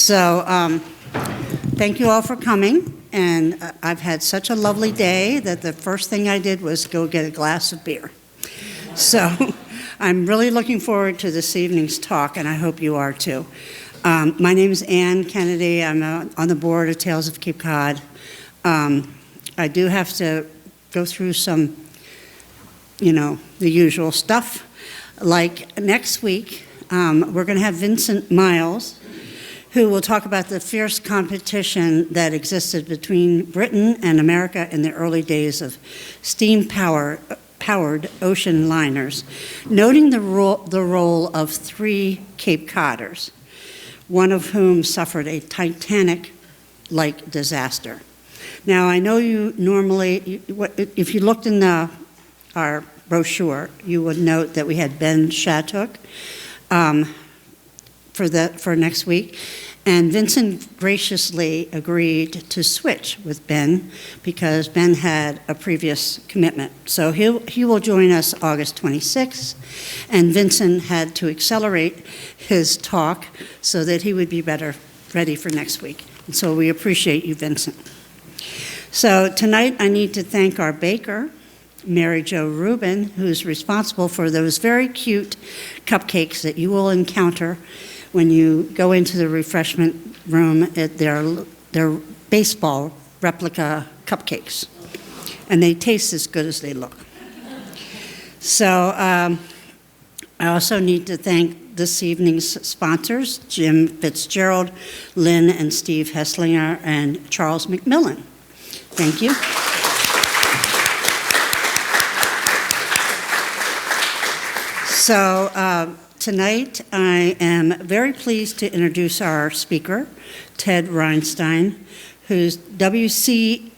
So thank you all for coming. And I've had such a lovely day that the first thing I did was go get a glass of beer. So I'm really looking forward to this evening's talk, and I hope you are too. My name is Ann Kennedy. I'm on the board of Tales of Cape Cod. I do have to go through some, the usual stuff. Like next week, we're going to have Vincent Miles, who will talk about the fierce competition that existed between Britain and America in the early days of steam-powered ocean liners, noting the role of 3 Cape Codders, one of whom suffered a Titanic-like disaster. Now, I know you normally, if you looked in our brochure, you would note that we had Ben Shattuck for next week, and Vincent graciously agreed to switch with Ben because Ben had a previous commitment. So he will join us August 26th, and Vincent had to accelerate his talk so that he would be better ready for next week. And so we appreciate you, Vincent. So tonight I need to thank our baker, Mary Jo Rubin, who's responsible for those very cute cupcakes that you will encounter when you go into the refreshment room at their baseball replica cupcakes. And they taste as good as they look. So I also need to thank this evening's sponsors, Jim Fitzgerald, Lynn and Steve Hesslinger, and Charles McMillan. Thank you. So tonight I am very pleased to introduce our speaker, Ted Reinstein, who's WCVB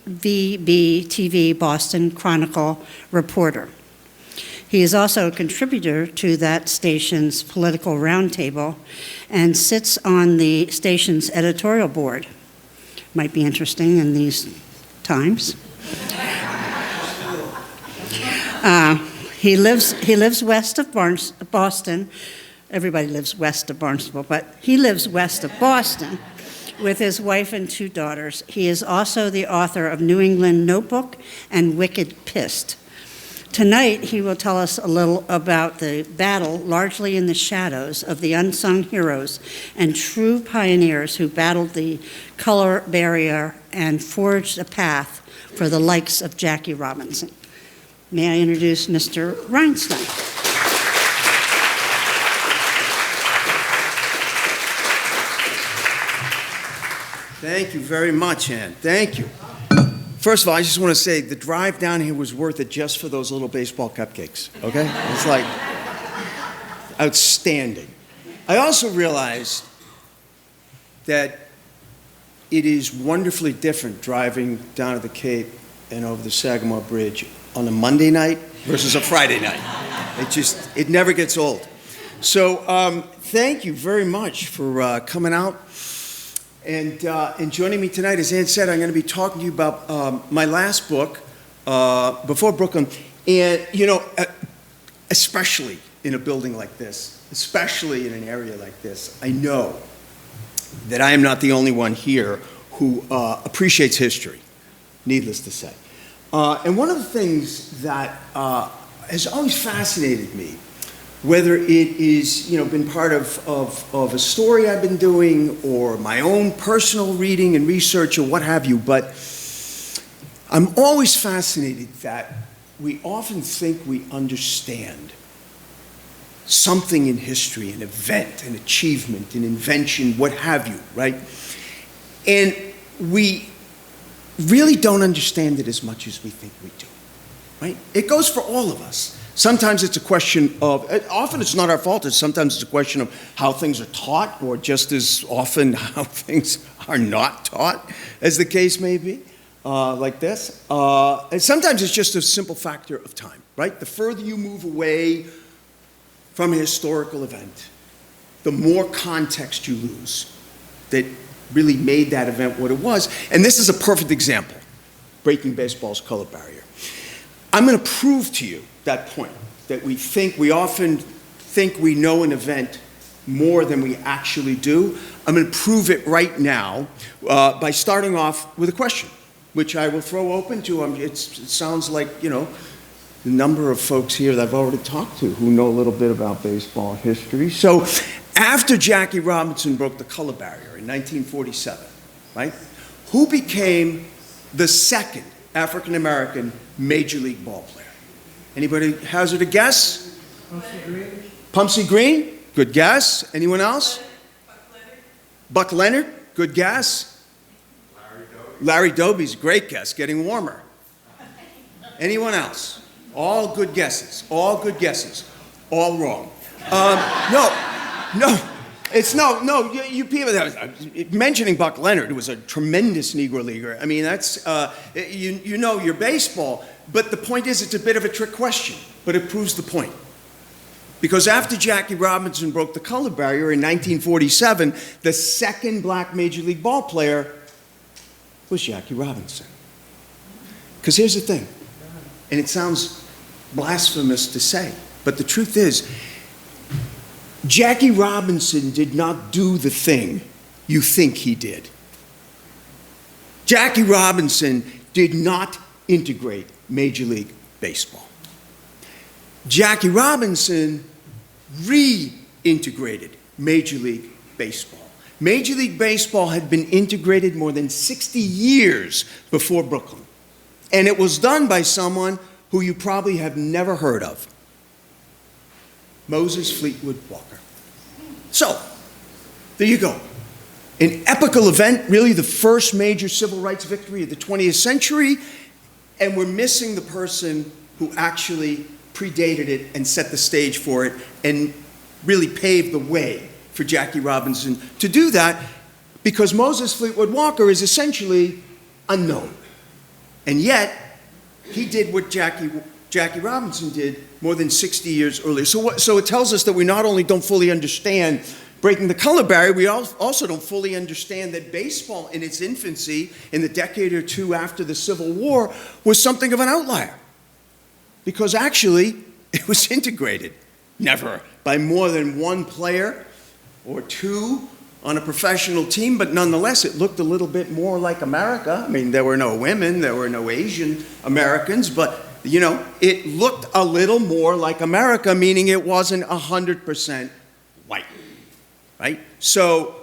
TV Boston Chronicle reporter. He is also a contributor to that station's political roundtable and sits on the station's editorial board. Might be interesting in these times. He lives west of Boston. Everybody lives west of Barnstable, but he lives west of Boston with his wife and 2 daughters. He is also the author of New England Notebook and Wicked Pissed. Tonight, he will tell us a little about the battle, largely in the shadows, of the unsung heroes and true pioneers who battled the color barrier and forged a path for the likes of Jackie Robinson. May I introduce Mr. Reinstein? Thank you very much, Ann. Thank you. First of all, I just want to say the drive down here was worth it just for those little baseball cupcakes, okay? It's like outstanding. I also realized that it is wonderfully different driving down to the Cape and over the Sagamore Bridge on a Monday night versus a Friday night. It never gets old. So thank you very much for coming out and joining me tonight. As Ann said, I'm going to be talking to you about my last book, Before Brooklyn, and especially in a building like this, especially in an area like this, I know that I am not the only one here who appreciates history, needless to say. And one of the things that has always fascinated me, whether it is been part of a story I've been doing or my own personal reading and research or what have you, but I'm always fascinated that we often think we understand something in history, an event, an achievement, an invention, what have you, right? And we really don't understand it as much as we think we do, right? It goes for all of us. Sometimes it's a question of, often it's not our fault, sometimes it's a question of how things are taught, or just as often how things are not taught, as the case may be, like this. And sometimes it's just a simple factor of time, right? The further you move away from a historical event, the more context you lose that really made that event what it was. And this is a perfect example, breaking baseball's color barrier. I'm going to prove to you that point, that we often think we know an event more than we actually do. I'm going to prove it right now by starting off with a question, which I will throw open to. It sounds like, the number of folks here that I've already talked to who know a little bit about baseball history. So after Jackie Robinson broke the color barrier in 1947, right, who became the second African-American Major League ball player? Anybody hazard a guess? Pumpsy Green. Pumpsy Green? Good guess. Anyone else? Buck Leonard. Buck Leonard? Good guess. Larry Doby's a great guess, getting warmer. Anyone else? All good guesses. All good guesses. All wrong. No. It's no. You people mentioning Buck Leonard, who was a tremendous Negro leaguer. I mean, that's you know your baseball. But the point is, it's a bit of a trick question, but it proves the point. Because after Jackie Robinson broke the color barrier in 1947, the second black Major League ball player was Jackie Robinson. Because here's the thing, and it sounds blasphemous to say, but the truth is, Jackie Robinson did not do the thing you think he did. Jackie Robinson did not integrate Major League Baseball. Jackie Robinson reintegrated Major League Baseball. Major League Baseball had been integrated more than 60 years before Brooklyn. And it was done by someone who you probably have never heard of. Moses Fleetwood Walker. So, there you go. An epical event, really the first major civil rights victory of the 20th century, and we're missing the person who actually predated it and set the stage for it and really paved the way for Jackie Robinson to do that, because Moses Fleetwood Walker is essentially unknown. And yet, he did what Jackie Robinson did more than 60 years earlier. So it tells us that we not only don't fully understand breaking the color barrier, we also don't fully understand that baseball in its infancy, in the decade or two after the Civil War, was something of an outlier. Because actually, it was integrated, never by more than one player or two on a professional team, but nonetheless, it looked a little bit more like America. I mean, there were no women, there were no Asian Americans, but, it looked a little more like America, meaning it wasn't 100% white, right? So,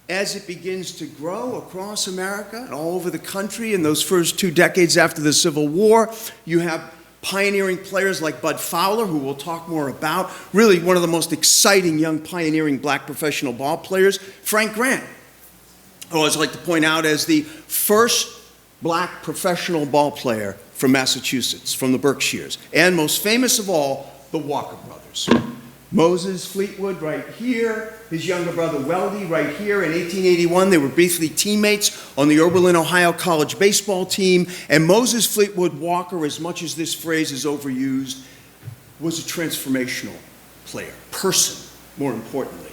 as it begins to grow across America and all over the country in those first 2 decades after the Civil War, you have pioneering players like Bud Fowler, who we'll talk more about, really one of the most exciting young pioneering black professional ball players. Frank Grant, who I always like to point out as the first black professional ball player from Massachusetts, from the Berkshires. And most famous of all, the Walker brothers. Moses Fleetwood right here, his younger brother Weldy right here. In 1881, they were briefly teammates on the Oberlin, Ohio college baseball team. And Moses Fleetwood Walker, as much as this phrase is overused, was a transformational player, person, more importantly.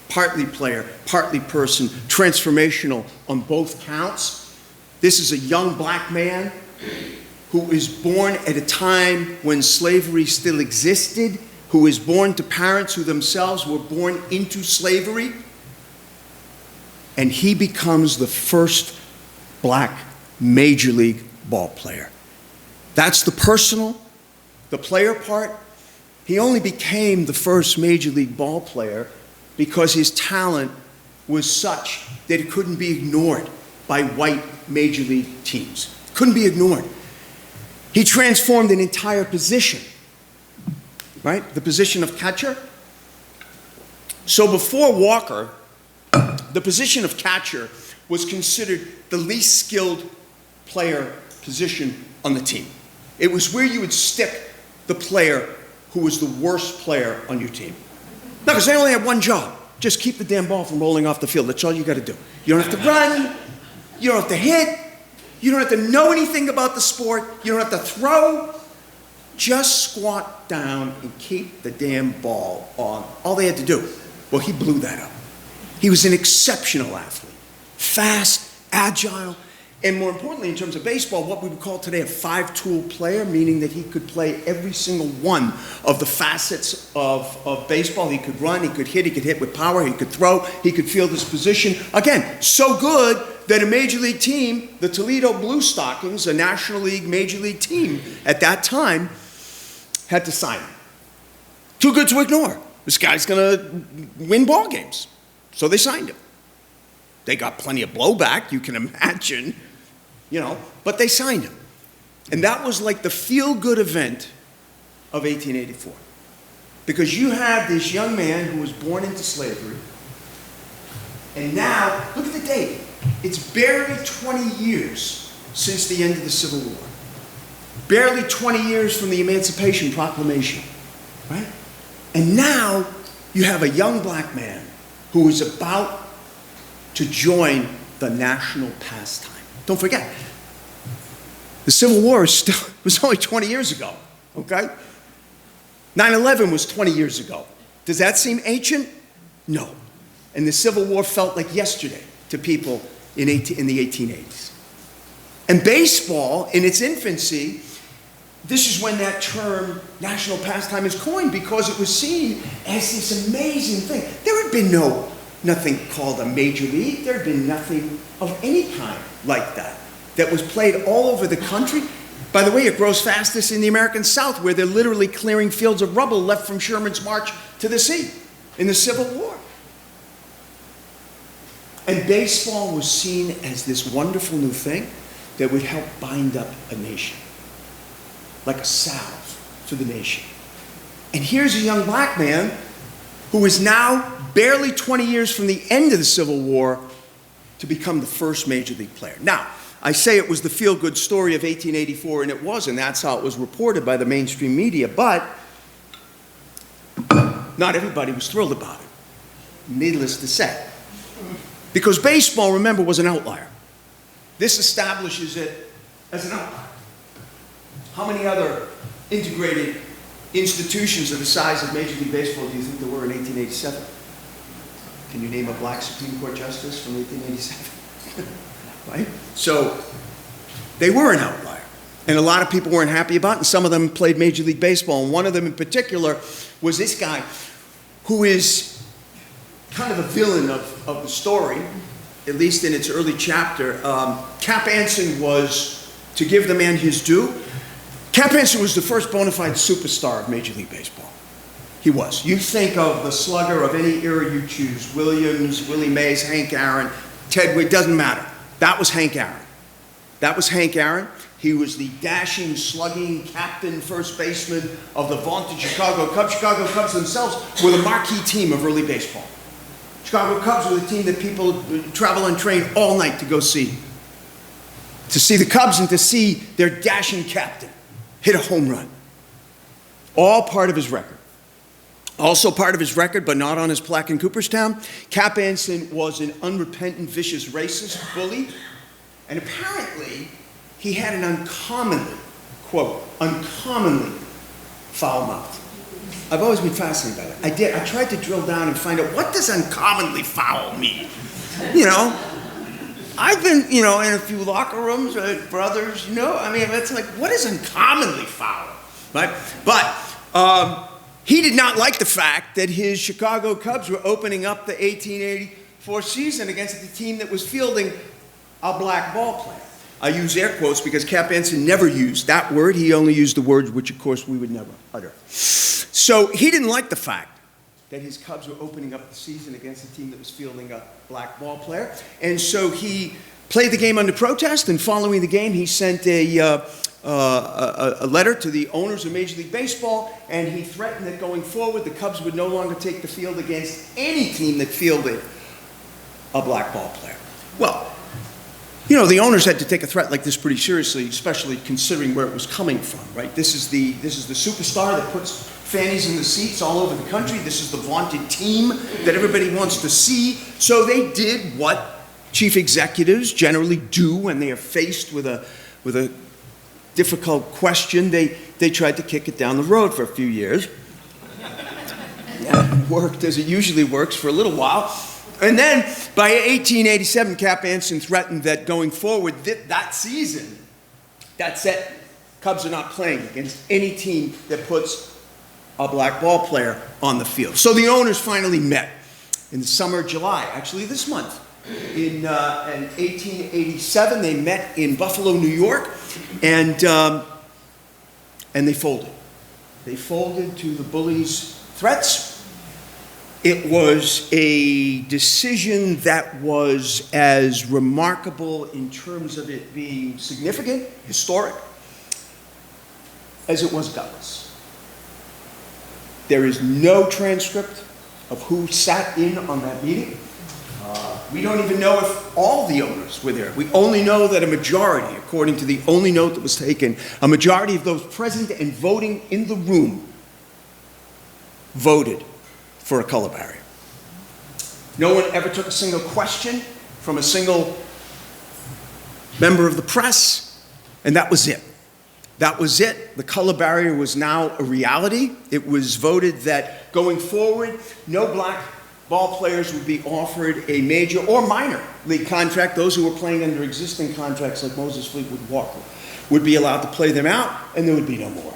Partly player, partly person, transformational on both counts. This is a young black man who is born at a time when slavery still existed, who is born to parents who themselves were born into slavery, and he becomes the first black Major League ball player. That's the personal, the player part. He only became the first Major League ball player because his talent was such that it couldn't be ignored by white Major League teams. Couldn't be ignored. He transformed an entire position. Right? The position of catcher. So before Walker, the position of catcher was considered the least skilled player position on the team. It was where you would stick the player who was the worst player on your team. No, because they only had one job. Just keep the damn ball from rolling off the field. That's all you got to do. You don't have to run. You don't have to hit. You don't have to know anything about the sport. You don't have to throw. Just squat down and keep the damn ball on. All they had to do. Well, he blew that up. He was an exceptional athlete. Fast, agile, And more importantly, in terms of baseball, what we would call today a five-tool player, meaning that he could play every single one of the facets of baseball. He could run, he could hit with power, he could throw, he could field his position. Again, so good that a major league team, the Toledo Blue Stockings, a National League major league team at that time, had to sign him. Too good to ignore. This guy's going to win ball games. So they signed him. They got plenty of blowback, you can imagine, but they signed him. And that was like the feel-good event of 1884. Because you had this young man who was born into slavery, and now, look at the date. It's barely 20 years since the end of the Civil War. Barely 20 years from the Emancipation Proclamation, right? And now you have a young black man who is about to join the national pastime. Don't forget, the Civil War was only 20 years ago, okay? 9/11 was 20 years ago. Does that seem ancient? No. And the Civil War felt like yesterday to people in the 1880s. And baseball, in its infancy, this is when that term, national pastime, is coined, because it was seen as this amazing thing. There had been nothing called a major league. There had been nothing of any kind like that was played all over the country. By the way, it grows fastest in the American South, where they're literally clearing fields of rubble left from Sherman's march to the sea in the Civil War. And baseball was seen as this wonderful new thing that would help bind up a nation, like a salve for the nation. And here's a young black man who is now barely 20 years from the end of the Civil War to become the first major league player. Now, I say it was the feel-good story of 1884, and it was, and that's how it was reported by the mainstream media, but not everybody was thrilled about it, needless to say. Because baseball, remember, was an outlier. This establishes it as an outlier. How many other integrated institutions of the size of Major League Baseball do you think there were in 1887? Can you name a black Supreme Court justice from 1887? Right? So they were an outlier. And a lot of people weren't happy about it, and some of them played Major League Baseball. And one of them in particular was this guy who is kind of a villain of the story, at least in its early chapter. Cap Anson was, to give the man his due, Cap Anson was the first bona fide superstar of Major League Baseball. He was. You think of the slugger of any era you choose, Williams, Willie Mays, Hank Aaron, Ted Witt, doesn't matter. That was Hank Aaron. That was Hank Aaron. He was the dashing, slugging captain, first baseman of the vaunted Chicago Cubs. Chicago Cubs themselves were the marquee team of early baseball. Chicago Cubs were the team that people travel and train all night to go see. To see the Cubs and to see their dashing captain hit a home run. All part of his record. Also part of his record, but not on his plaque in Cooperstown, Cap Anson was an unrepentant, vicious racist bully. And apparently, he had an uncommonly, quote, uncommonly foul mouth. I've always been fascinated by that. I tried to drill down and find out, what does uncommonly foul mean? I've been, in a few locker rooms with brothers, it's like, what is uncommonly foul? Right? But he did not like the fact that his Chicago Cubs were opening up the 1884 season against the team that was fielding a black ball player. I use air quotes because Cap Anson never used that word. He only used the words which, of course, we would never utter. So he didn't like the fact that his Cubs were opening up the season against a team that was fielding a black ball player. And so he played the game under protest, and following the game, he sent a letter to the owners of Major League Baseball, and he threatened that going forward, the Cubs would no longer take the field against any team that fielded a black ball player. Well, the owners had to take a threat like this pretty seriously, especially considering where it was coming from, right? This is the superstar that puts fannies in the seats all over the country. This is the vaunted team that everybody wants to see. So they did what chief executives generally do when they are faced with a difficult question. They tried to kick it down the road for a few years. Yeah, it worked as it usually works for a little while. And then by 1887, Cap Anson threatened that going forward that season, that's it. Cubs are not playing against any team that puts a black ball player on the field. So the owners finally met in the summer, July, actually this month. In 1887, they met in Buffalo, New York, and they folded. They folded to the bullies' threats. It was a decision that was as remarkable in terms of it being significant, historic, as it was gutless. There is no transcript of who sat in on that meeting. We don't even know if all the owners were there. We only know that a majority, according to the only note that was taken, a majority of those present and voting in the room voted for a color barrier. No one ever took a single question from a single member of the press, and that was it. That was it. The color barrier was now a reality. It was voted that going forward, no black ball players would be offered a major or minor league contract. Those who were playing under existing contracts like Moses Fleetwood Walker would be allowed to play them out, and there would be no more.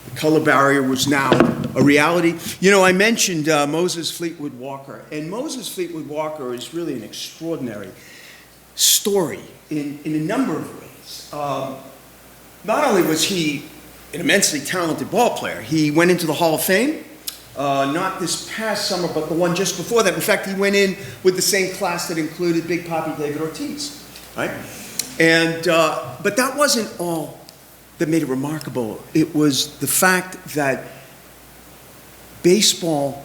The color barrier was now a reality. You know, I mentioned Moses Fleetwood Walker, and Moses Fleetwood Walker is really an extraordinary story in a number of ways. Not only was he an immensely talented ball player, he went into the Hall of Fame, not this past summer, but the one just before that. In fact, he went in with the same class that included Big Papi David Ortiz, right? And, but that wasn't all that made it remarkable. It was the fact that baseball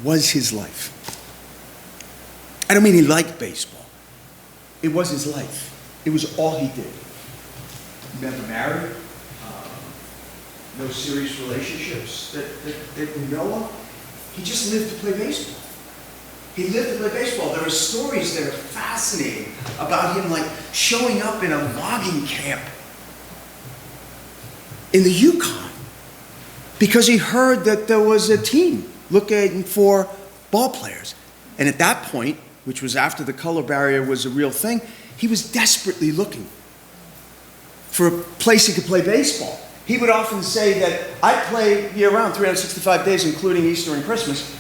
was his life. I don't mean he liked baseball. It was his life. It was all he did. He never married. No serious relationships that we know of. He just lived to play baseball. He lived to play baseball. There are stories that are fascinating about him, like showing up in a logging camp in the Yukon because he heard that there was a team looking for ball players. And at that point, which was after the color barrier was a real thing, he was desperately looking for a place he could play baseball. He would often say that I play year-round, 365 days, including Easter and Christmas,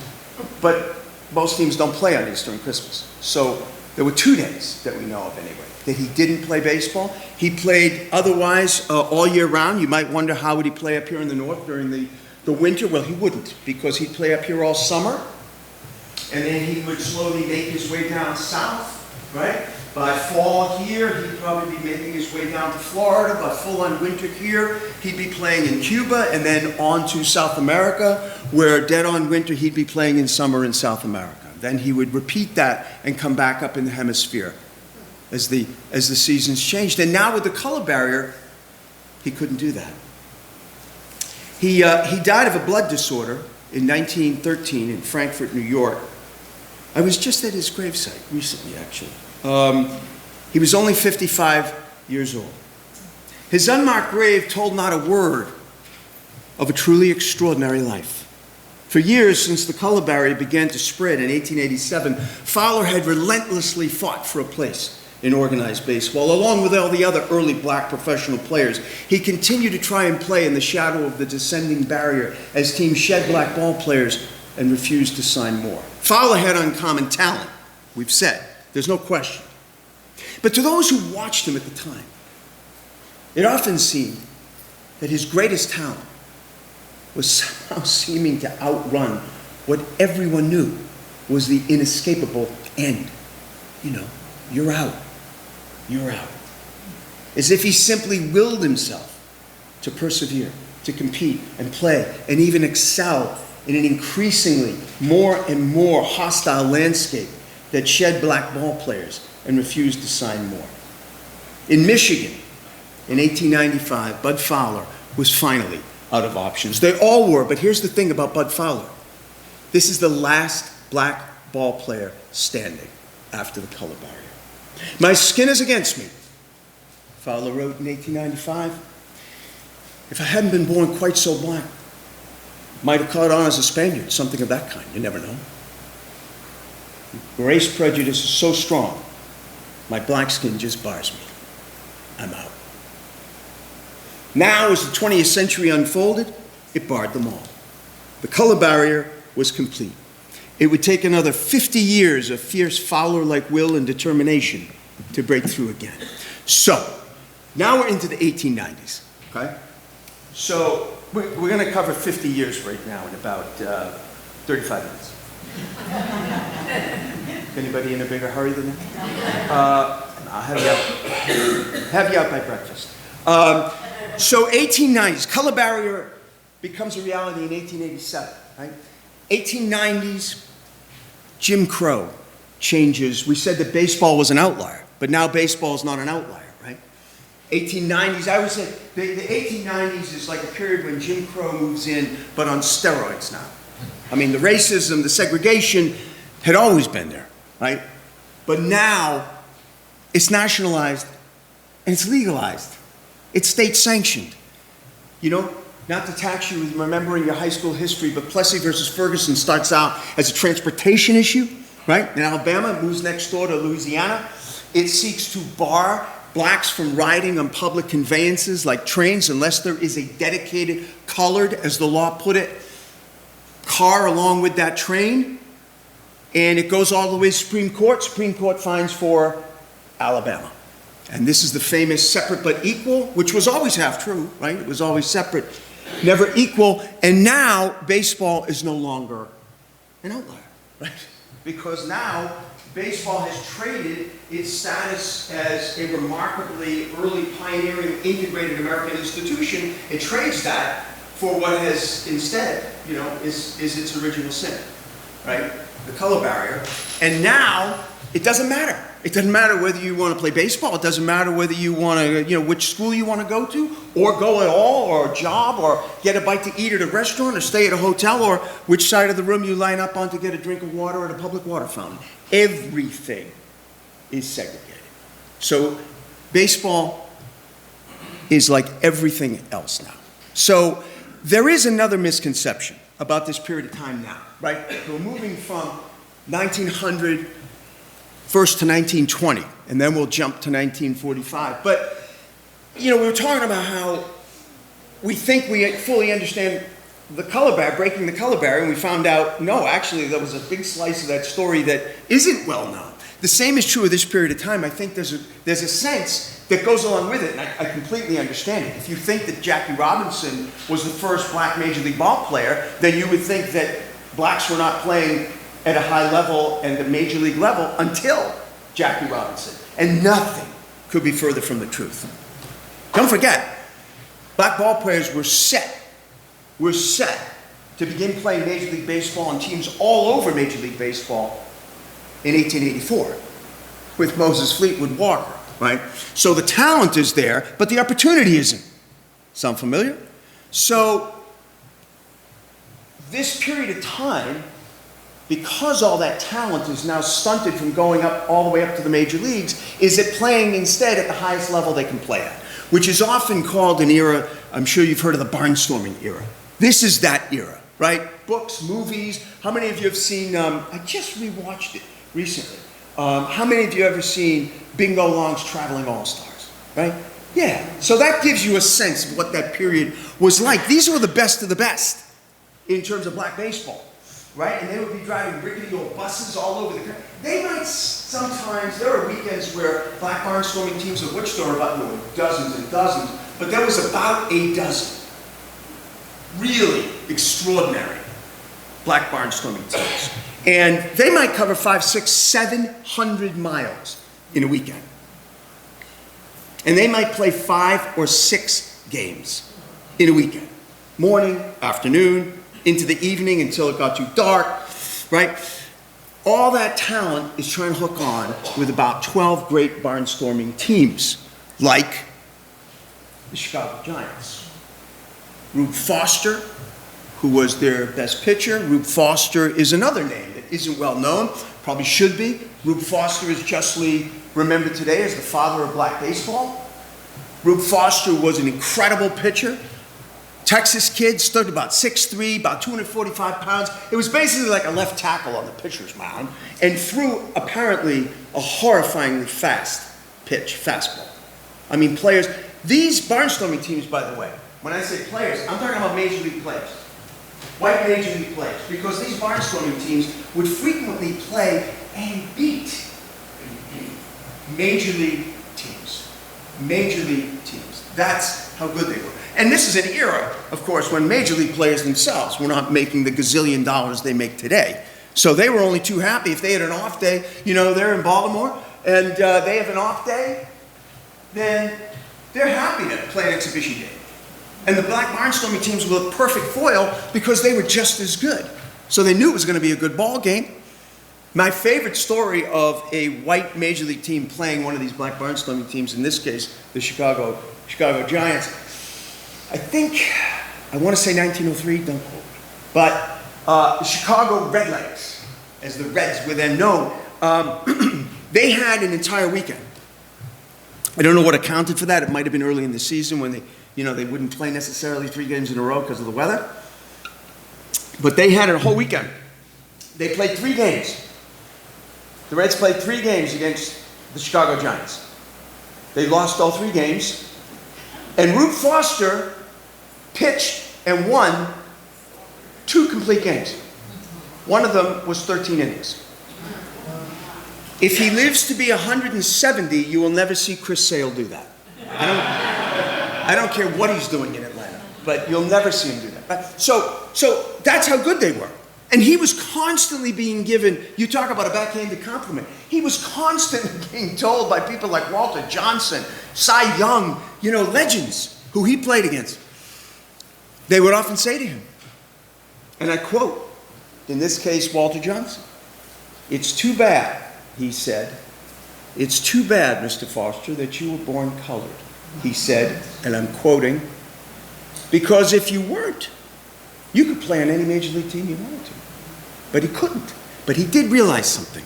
but most teams don't play on Easter and Christmas. So there were 2 days that we know of anyway, that he didn't play baseball. He played otherwise all year round. You might wonder how would he play up here in the north during the winter? Well, he wouldn't, because he'd play up here all summer, and then he would slowly make his way down south, right? By fall here, he'd probably be making his way down to Florida. By full-on winter here, he'd be playing in Cuba, and then on to South America, where dead-on winter, he'd be playing in summer in South America. Then he would repeat that and come back up in the hemisphere as the seasons changed. And now with the color barrier, he couldn't do that. He died of a blood disorder in 1913 in Frankfurt, New York. I was just at his gravesite recently, actually. He was only 55 years old. His unmarked grave told not a word of a truly extraordinary life. For years, since the color barrier began to spread in 1887, Fowler had relentlessly fought for a place in organized baseball. Along with all the other early black professional players, he continued to try and play in the shadow of the descending barrier as teams shed black ball players and refused to sign more. Fowler had uncommon talent, we've said. There's no question. But to those who watched him at the time, it often seemed that his greatest talent was somehow seeming to outrun what everyone knew was the inescapable end. You know, you're out. You're out. As if he simply willed himself to persevere, to compete and play and even excel in an increasingly more and more hostile landscape that shed black ball players and refused to sign more. In Michigan, in 1895, Bud Fowler was finally out of options. They all were, but here's the thing about Bud Fowler. This is the last black ball player standing after the color barrier. My skin is against me, Fowler wrote in 1895. If I hadn't been born quite so black, might have caught on as a Spaniard, something of that kind. You never know. Race prejudice is so strong, my black skin just bars me. I'm out. Now, as the 20th century unfolded, it barred them all. The color barrier was complete. It would take another 50 years of fierce Fowler-like will and determination to break through again. So, now we're into the 1890s, okay? So, we're going to cover 50 years right now in about 35 minutes. Anybody in a bigger hurry than that? I'll have you out by breakfast. So 1890s, color barrier becomes a reality in 1887, right? 1890s, Jim Crow changes. We said that baseball was an outlier, but now baseball is not an outlier, right? 1890s, I would say the 1890s is like a period when Jim Crow moves in, but on steroids now. I mean, the racism, the segregation had always been there, right? But now it's nationalized and it's legalized. It's state sanctioned. You know, not to tax you with remembering your high school history, but Plessy versus Ferguson starts out as a transportation issue, right? In Alabama, it moves next door to Louisiana. It seeks to bar blacks from riding on public conveyances like trains unless there is a dedicated, colored, as the law put it, car along with that train. And it goes all the way to Supreme Court. Supreme Court finds for Alabama. And this is the famous separate but equal, which was always half true, right? It was always separate, never equal. And now baseball is no longer an outlier, right? Because now baseball has traded its status as a remarkably early pioneering integrated American institution. It trades that for what has instead, you know, is its original sin, right? The color barrier. And now it doesn't matter. It doesn't matter whether you want to play baseball. It doesn't matter whether you want to, you know, which school you want to go to, or go at all, or a job, or get a bite to eat at a restaurant, or stay at a hotel, or which side of the room you line up on to get a drink of water at a public water fountain. Everything is segregated. So baseball is like everything else now. So there is another misconception about this period of time now, right? We're moving from 1900 first to 1920, and then we'll jump to 1945. But, you know, we were talking about how we think we fully understand the color barrier, breaking the color barrier, and we found out, no, actually, there was a big slice of that story that isn't well known. The same is true of this period of time. I think there's a sense that goes along with it, and I completely understand it. If you think that Jackie Robinson was the first black Major League ball player, then you would think that blacks were not playing at a high level and the Major League level until Jackie Robinson. And nothing could be further from the truth. Don't forget, black ball players were set to begin playing Major League Baseball on teams all over Major League Baseball in 1884 with Moses Fleetwood Walker, right? So the talent is there, but the opportunity isn't. Sound familiar? So this period of time, because all that talent is now stunted from going up all the way up to the major leagues, is it playing instead at the highest level they can play at, which is often called an era, I'm sure you've heard of the barnstorming era. This is that era, right? Books, movies. How many of you have seen, I just rewatched it recently. How many of you have ever seen Bingo Long's Traveling All-Stars, right? Yeah, so that gives you a sense of what that period was like. These were the best of the best in terms of black baseball. Right? And they would be driving rickety old buses all over the country. They might sometimes, there are weekends where black barnstorming teams of Wichita are about, dozens and dozens, but there was about a dozen really extraordinary black barnstorming teams. And they might cover 500, 600, 700 miles in a weekend. And they might play 5 or 6 games in a weekend. Morning, afternoon, into the evening until it got too dark, right? All that talent is trying to hook on with about 12 great barnstorming teams, like the Chicago Giants. Rube Foster, who was their best pitcher. Rube Foster is another name that isn't well known, probably should be. Rube Foster is justly remembered today as the father of black baseball. Rube Foster was an incredible pitcher. Texas kid, stood about 6'3", about 245 pounds. It was basically like a left tackle on the pitcher's mound, and threw apparently a horrifyingly fast pitch, fastball. I mean, players, these barnstorming teams, by the way, when I say players, I'm talking about major league players, white major league players, because these barnstorming teams would frequently play and beat major league teams. Major league teams. That's how good they were. And this is an era, of course, when major league players themselves were not making the gazillion dollars they make today. So they were only too happy if they had an off day. You know, they're in Baltimore, and they have an off day, then they're happy to play an exhibition game. And the black barnstorming teams were the perfect foil because they were just as good. So they knew it was going to be a good ball game. My favorite story of a white major league team playing one of these black barnstorming teams, in this case, the Chicago Giants, I think, I want to say 1903, don't quote me, but the Chicago Redlegs, as the Reds were then known, they had an entire weekend. I don't know what accounted for that. It might have been early in the season when they wouldn't play necessarily 3 games in a row because of the weather. But they had a whole weekend. They played 3 games. The Reds played 3 games against the Chicago Giants. They lost all 3 games. And Rube Foster pitched and won 2 complete games. One of them was 13 innings. If he lives to be 170, you will never see Chris Sale do that. I don't care what he's doing in Atlanta, but you'll never see him do that. But so that's how good they were. And he was constantly being given, you talk about a backhanded compliment, he was constantly being told by people like Walter Johnson, Cy Young, legends who he played against. They would often say to him, and I quote, in this case, Walter Johnson, "It's too bad," he said, "it's too bad, Mr. Foster, that you were born colored," he said, and I'm quoting, "because if you weren't, you could play on any major league team you wanted to." But he couldn't. But he did realize something.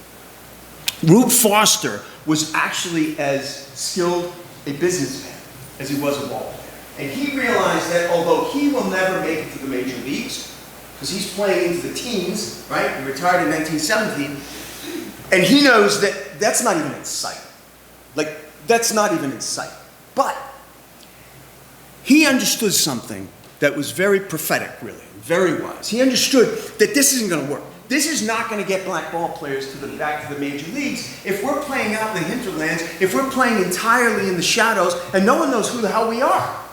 Rube Foster was actually as skilled a businessman as he was a ball player. And he realized that although he will never make it to the major leagues, because he's playing into the teens, right? He retired in 1917, and he knows that that's not even in sight. That's not even in sight. But he understood something that was very prophetic, really, very wise. He understood that this isn't going to work. This is not going to get black ball players back to the major leagues if we're playing out in the hinterlands, if we're playing entirely in the shadows, and no one knows who the hell we are.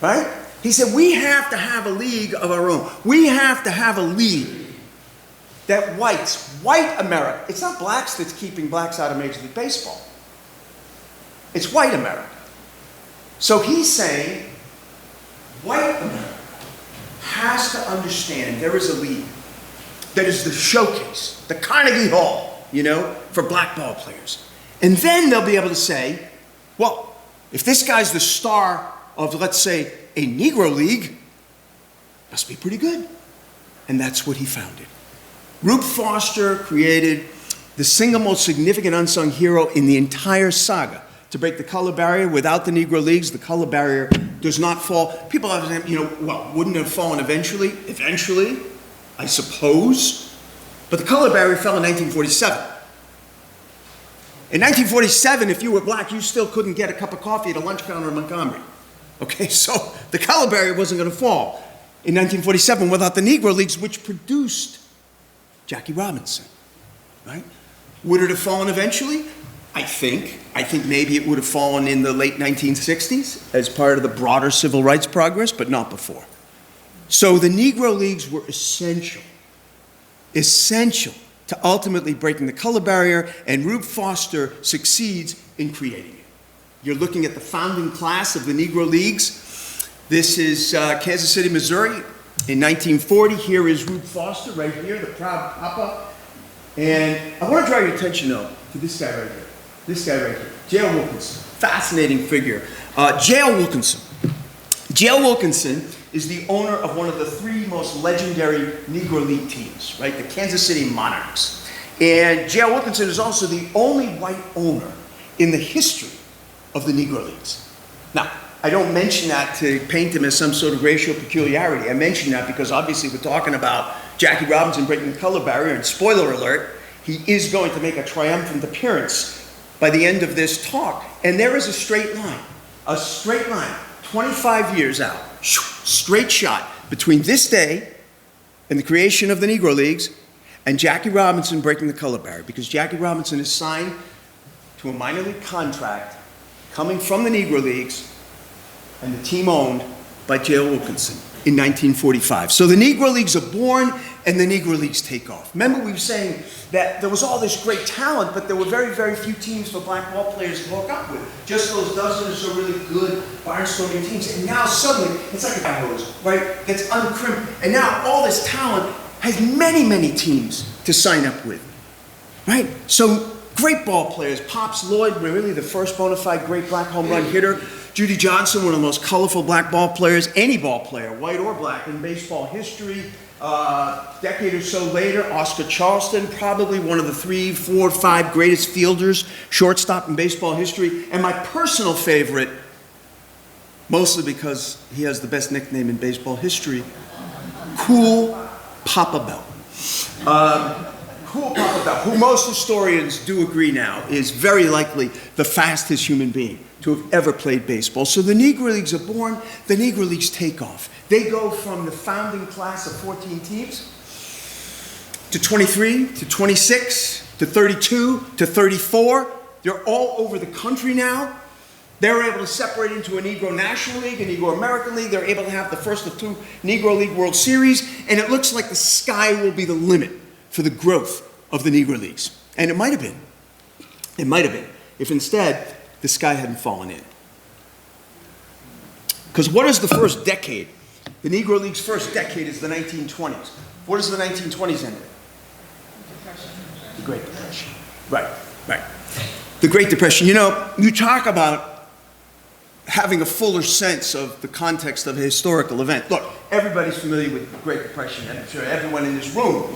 Right? He said, we have to have a league of our own. We have to have a league that white America, it's not blacks that's keeping blacks out of Major League Baseball. It's white America. So he's saying, white America has to understand there is a league that is the showcase, the Carnegie Hall, for black ball players. And then they'll be able to say, well, if this guy's the star of, let's say, a Negro League, must be pretty good. And that's what he founded. Rube Foster created the single most significant unsung hero in the entire saga to break the color barrier. Without the Negro Leagues, the color barrier does not fall. People have said, wouldn't it have fallen eventually? Eventually, I suppose. But the color barrier fell in 1947. In 1947, if you were black, you still couldn't get a cup of coffee at a lunch counter in Montgomery. Okay, so the color barrier wasn't going to fall in 1947 without the Negro Leagues, which produced Jackie Robinson, right? Would it have fallen eventually? I think maybe it would have fallen in the late 1960s as part of the broader civil rights progress, but not before. So the Negro Leagues were essential to ultimately breaking the color barrier, and Rube Foster succeeds in creating it. You're looking at the founding class of the Negro Leagues. This is Kansas City, Missouri in 1940. Here is Rube Foster right here, the proud papa. And I want to draw your attention, though, to this guy right here. This guy right here, J.L. Wilkinson. Fascinating figure. J.L. Wilkinson. J.L. Wilkinson is the owner of one of the 3 most legendary Negro League teams, right? The Kansas City Monarchs. And J.L. Wilkinson is also the only white owner in the history of the Negro Leagues. Now, I don't mention that to paint him as some sort of racial peculiarity. I mention that because obviously we're talking about Jackie Robinson breaking the color barrier, and spoiler alert, he is going to make a triumphant appearance by the end of this talk. And there is a straight line, 25 years out, straight shot between this day and the creation of the Negro Leagues and Jackie Robinson breaking the color barrier, because Jackie Robinson is signed to a minor league contract coming from the Negro Leagues and the team owned by J.L. Wilkinson in 1945. So the Negro Leagues are born and the Negro Leagues take off. Remember we were saying that there was all this great talent, but there were very, very few teams for black ball players to hook up with. Just those dozen or so really good barnstorming teams. And now suddenly, it's like a fire hose, right? That's uncrimped. And now all this talent has many, many teams to sign up with, right? So great ball players. Pops Lloyd, really the first bona fide great black home run hitter. Judy Johnson, one of the most colorful black ball players, any ball player, white or black, in baseball history. Decade or so later, Oscar Charleston, probably one of the 3, 4, 5 greatest fielders, shortstop in baseball history. And my personal favorite, mostly because he has the best nickname in baseball history, Cool Papa Bell. Cool Papa Bell, who most historians do agree now is very likely the fastest human being to have ever played baseball. So the Negro Leagues are born, the Negro Leagues take off. They go from the founding class of 14 teams to 23, to 26, to 32, to 34. They're all over the country now. They're able to separate into a Negro National League, a Negro American League. They're able to have the first of 2 Negro League World Series, and it looks like the sky will be the limit for the growth of the Negro Leagues. And it might have been. It might have been, if instead the sky hadn't fallen in. Because what is the first decade? The Negro League's first decade is the 1920s. What does the 1920s end in? The Great Depression. Right. The Great Depression. You know, you talk about having a fuller sense of the context of a historical event. Look, everybody's familiar with the Great Depression, and I'm sure everyone in this room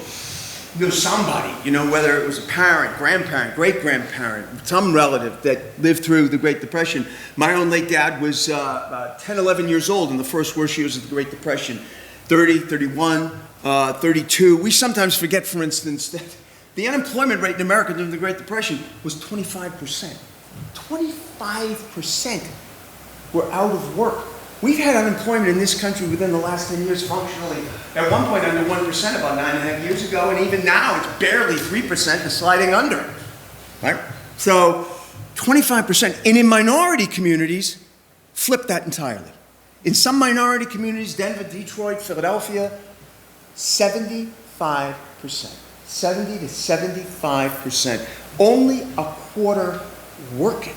knows somebody, you know, whether it was a parent, grandparent, great-grandparent, some relative that lived through the Great Depression. My own late dad was 10, 11 years old in the first worst years of the Great Depression, 30, 31, 32. We sometimes forget, for instance, that the unemployment rate in America during the Great Depression was 25%. 25% were out of work. We've had unemployment in this country within the last 10 years functionally at one point under 1% about 9.5 years ago, and even now it's barely 3% and sliding under, right? So 25%. And in minority communities, flip that entirely. In some minority communities, Denver, Detroit, Philadelphia, 75%. 70 to 75%. Only a quarter working.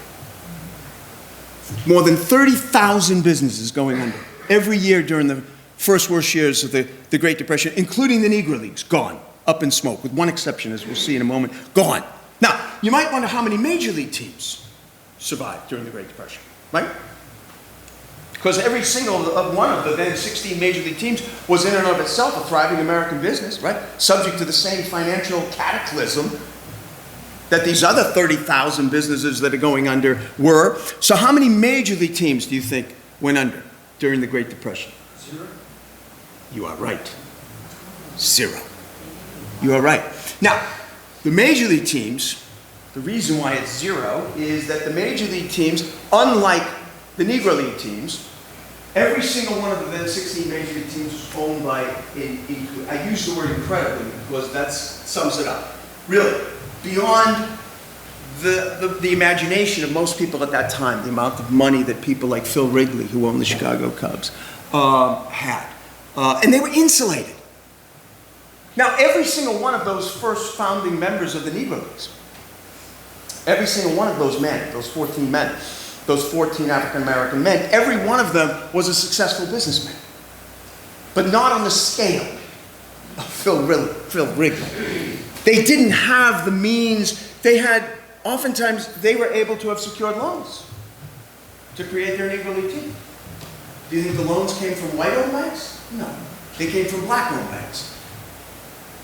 More than 30,000 businesses going under every year during the first worst years of the Great Depression, including the Negro Leagues, gone, up in smoke, with one exception, as we'll see in a moment, gone. Now, you might wonder how many major league teams survived during the Great Depression, right? Because every single one of the then 16 major league teams was in and of itself a thriving American business, right? Subject to the same financial cataclysm that these other 30,000 businesses that are going under were. So how many major league teams do you think went under during the Great Depression? 0. You are right. 0. You are right. Now, the major league teams, the reason why it's 0 is that the major league teams, unlike the Negro League teams, every single one of the then 16 major league teams was owned by, I use the word incredibly because that sums it up. Really, beyond the imagination of most people at that time, the amount of money that people like Phil Wrigley, who owned the Chicago Cubs, had. And they were insulated. Now, every single one of those first founding members of the Negro Leagues, every single one of those men, those 14 men, those 14 African-American men, every one of them was a successful businessman. But not on the scale of Phil Wrigley. They didn't have the means. Oftentimes, they were able to have secured loans to create their Negro League team. Do you think the loans came from white-owned banks? No. They came from black-owned banks.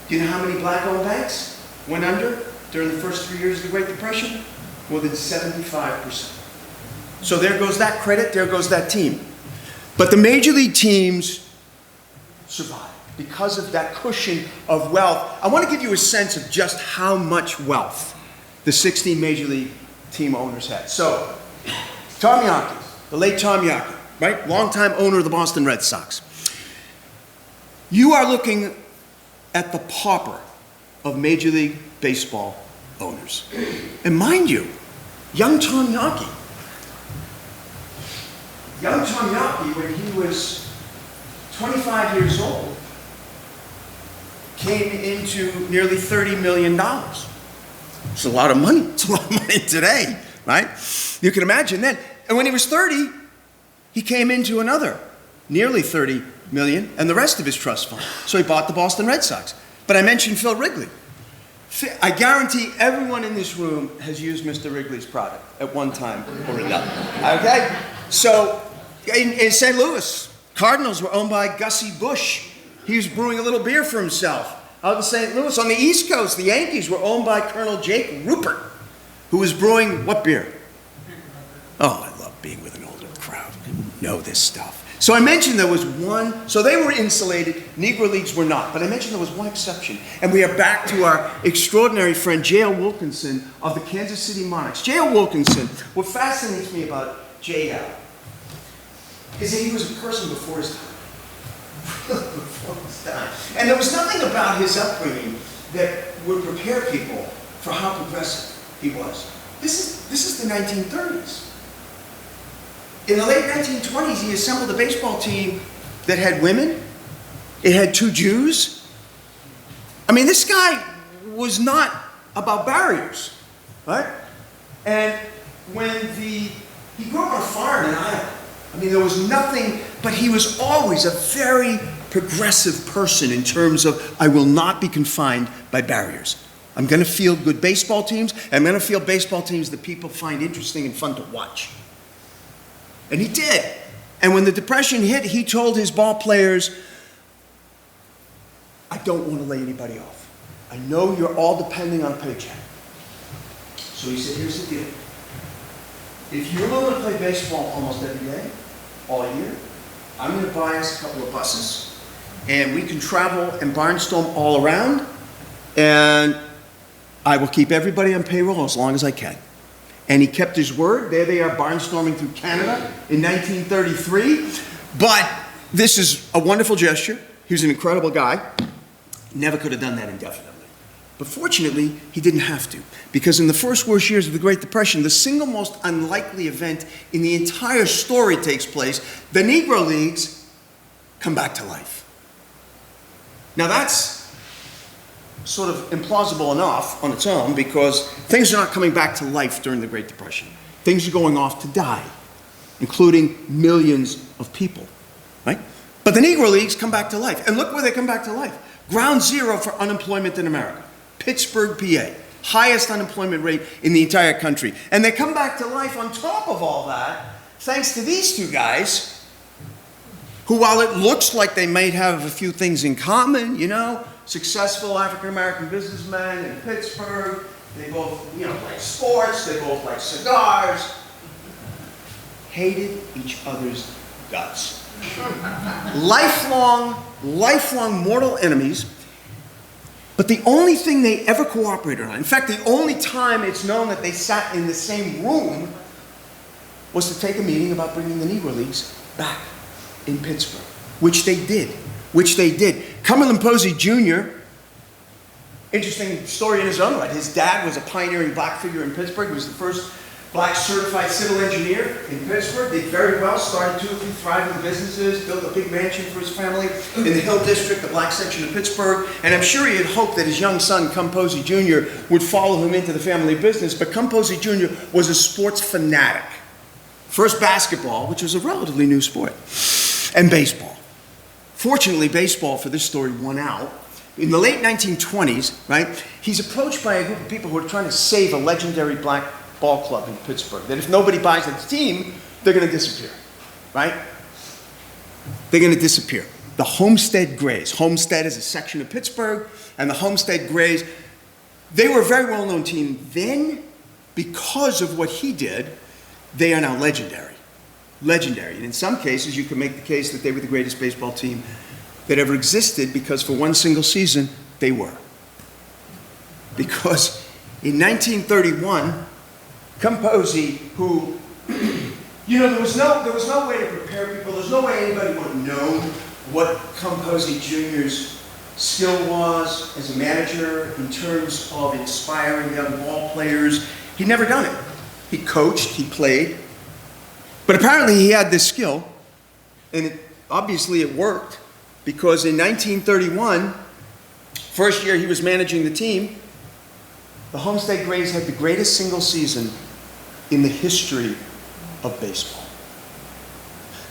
Do you know how many black-owned banks went under during the first 3 years of the Great Depression? More than 75%. So there goes that credit, there goes that team. But the major league teams survive because of that cushion of wealth. I want to give you a sense of just how much wealth the 16 major league team owners had. So, Tom Yawkey, the late Tom Yawkey, right? Longtime owner of the Boston Red Sox. You are looking at the pauper of Major League Baseball owners. And mind you, young Tom Yawkey, when he was 25 years old, came into nearly $30 million. It's a lot of money. It's a lot of money today, right? You can imagine then. And when he was 30, he came into another nearly 30 million and the rest of his trust fund. So he bought the Boston Red Sox. But I mentioned Phil Wrigley. I guarantee everyone in this room has used Mr. Wrigley's product at one time or another. Okay? So in St. Louis, Cardinals were owned by Gussie Busch. He was brewing a little beer for himself. Out in St. Louis, on the East Coast, the Yankees were owned by Colonel Jake Rupert, who was brewing what beer? Oh, I love being with an older crowd. They know this stuff. So I mentioned there was one, so they were insulated, Negro Leagues were not, but I mentioned there was one exception. And we are back to our extraordinary friend J.L. Wilkinson of the Kansas City Monarchs. J.L. Wilkinson, what fascinates me about J.L. is that he was a person before his time. Before his time. And there was nothing about his upbringing that would prepare people for how progressive he was. This is the 1930s. In the late 1920s, he assembled a baseball team that had women. It had 2 Jews. I mean, this guy was not about barriers, right? And he grew up on a farm in Iowa. I mean, there was nothing, but he was always a very progressive person in terms of, I will not be confined by barriers. I'm going to field good baseball teams, and I'm going to field baseball teams that people find interesting and fun to watch. And he did. And when the Depression hit, he told his ball players, I don't want to lay anybody off. I know you're all depending on a paycheck. So he said, here's the deal. If you're willing to play baseball almost every day, all year, I'm going to buy us a couple of buses, and we can travel and barnstorm all around, and I will keep everybody on payroll as long as I can. And he kept his word. There they are barnstorming through Canada in 1933. But this is a wonderful gesture. He was an incredible guy. Never could have done that indefinitely. But fortunately, he didn't have to. Because in the first worst years of the Great Depression, the single most unlikely event in the entire story takes place. The Negro Leagues come back to life. Now that's sort of implausible enough on its own because things are not coming back to life during the Great Depression. Things are going off to die, including millions of people, right? But the Negro Leagues come back to life. And look where they come back to life. Ground zero for unemployment in America. Pittsburgh, PA. Highest unemployment rate in the entire country. And they come back to life on top of all that, thanks to these 2 guys, who, while it looks like they might have a few things in common, you know, successful African-American businessmen in Pittsburgh, they both, like sports, they both like cigars, hated each other's guts. Lifelong mortal enemies, but the only thing they ever cooperated on, in fact, the only time it's known that they sat in the same room was to take a meeting about bringing the Negro Leagues back in Pittsburgh, which they did. Cumberland Posey Jr., interesting story in his own right. His dad was a pioneering black figure in Pittsburgh. He was the first black certified civil engineer in Pittsburgh. Did very well, started 2 or 3 thriving businesses, built a big mansion for his family in the Hill District, the black section of Pittsburgh. And I'm sure he had hoped that his young son, Cum Posey Jr., would follow him into the family business. But Cum Posey Jr. was a sports fanatic. First basketball, which was a relatively new sport, and baseball. Fortunately, baseball, for this story, won out. In the late 1920s, right, he's approached by a group of people who are trying to save a legendary black ball club in Pittsburgh, that if nobody buys the team, they're going to disappear, right? They're going to disappear. The Homestead Grays. Homestead is a section of Pittsburgh, and the Homestead Grays, they were a very well-known team then because of what he did they are now legendary. Legendary. And in some cases, you can make the case that they were the greatest baseball team that ever existed because for one single season, they were. Because in 1931, Composey, who, there was no way to prepare people. There's no way anybody would have known what Composey Jr.'s skill was as a manager in terms of inspiring young ball players. He'd never done it. He coached, he played, but apparently he had this skill, and obviously it worked, because in 1931, first year he was managing the team, the Homestead Grays had the greatest single season in the history of baseball.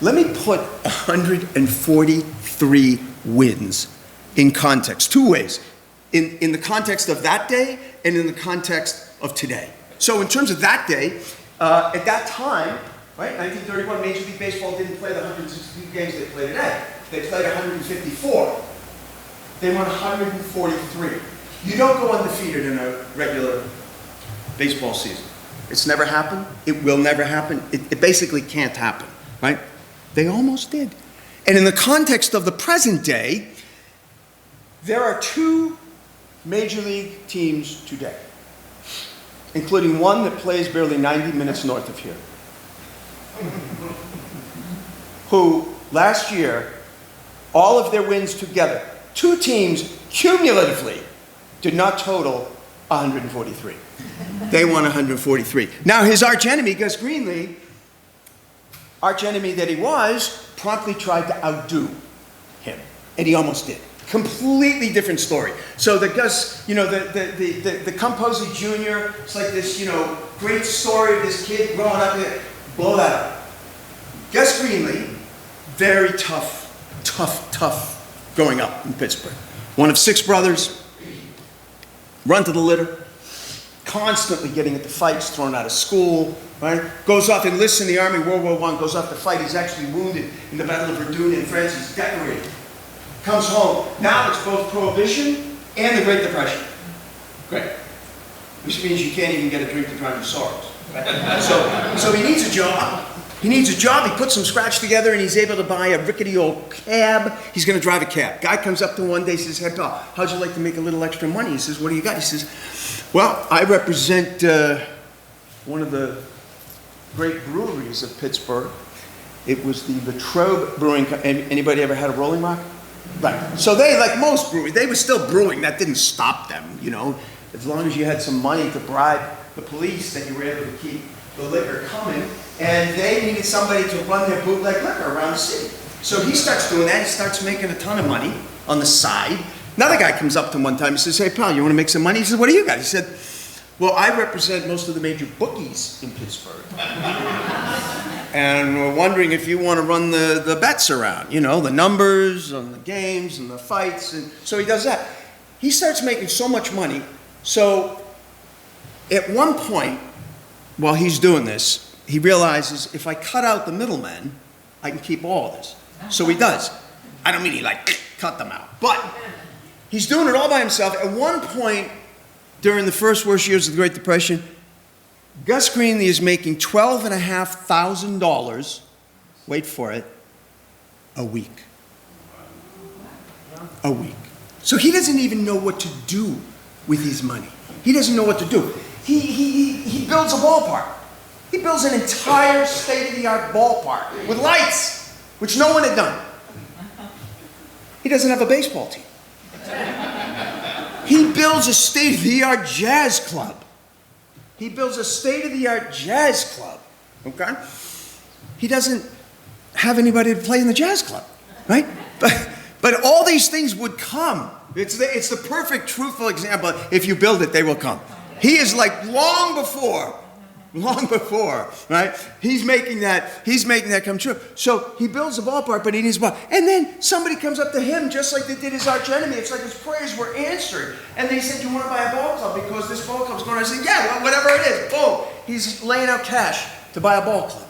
Let me put 143 wins in context, two ways, in the context of that day and in the context of today. So in terms of that day, at that time, right, 1931, Major League Baseball didn't play the 162 games they play today. They played 154. They won 143. You don't go undefeated in a regular baseball season. It's never happened. It will never happen. It basically can't happen, right? They almost did. And in the context of the present day, there are two Major League teams today, including one that plays barely 90 minutes north of here, who last year, all of their wins together, two teams cumulatively did not total 143. They won 143. Now his archenemy, Gus Greenlee, archenemy that he was, promptly tried to outdo him, and he almost did. Completely different story. So the Gus, the Composey Jr., it's like this, great story of this kid growing up there. Blow that up. Gus Greenlee, very tough growing up in Pittsburgh. One of 6 brothers, run to the litter, constantly getting into fights, thrown out of school, right? Goes off, enlists in the Army, World War I, goes off to fight. He's actually wounded in the Battle of Verdun in France. He's decorated. Comes home. Now it's both Prohibition and the Great Depression. Great. Which means you can't even get a drink to drown your sorrows. Right? So he needs a job. He needs a job. He puts some scratch together and he's able to buy a rickety old cab. He's going to drive a cab. Guy comes up to him one day and says, "Hey, pal, how'd you like to make a little extra money?" He says, "What do you got?" He says, "Well, I represent one of the great breweries of Pittsburgh. It was the Latrobe Brewing Company." Anybody ever had a Rolling Rock? Right. So they, like most breweries, they were still brewing. That didn't stop them, As long as you had some money to bribe the police, then you were able to keep the liquor coming. And they needed somebody to run their bootleg liquor around the city. So he starts doing that. He starts making a ton of money on the side. Another guy comes up to him one time. He says, "Hey, pal, you want to make some money?" He says, "What do you got?" He said, "Well, I represent most of the major bookies in Pittsburgh. And we're wondering if you want to run the bets around, the numbers on the games and the fights." And so he does that. He starts making so much money. So at one point, while he's doing this, he realizes if I cut out the middlemen, I can keep all of this. So he does. I don't mean he cut them out, but he's doing it all by himself. At one point, during the first worst years of the Great Depression, Gus Greenlee is making $12,500, wait for it, a week. A week. So he doesn't even know what to do with his money. He doesn't know what to do. He builds a ballpark. He builds an entire state-of-the-art ballpark with lights, which no one had done. He doesn't have a baseball team. He builds a state-of-the-art jazz club. He builds a state-of-the-art jazz club, okay? He doesn't have anybody to play in the jazz club, right? But all these things would come. It's the perfect, truthful example. If you build it, they will come. He is like long before, right? He's making that come true. So he builds a ballpark, but he needs a ball. And then somebody comes up to him, just like they did his archenemy. It's like his prayers were answered. And they said, "You want to buy a ball club because this ball club's going?" I said, "Yeah, well, whatever it is." Boom. He's laying out cash to buy a ball club.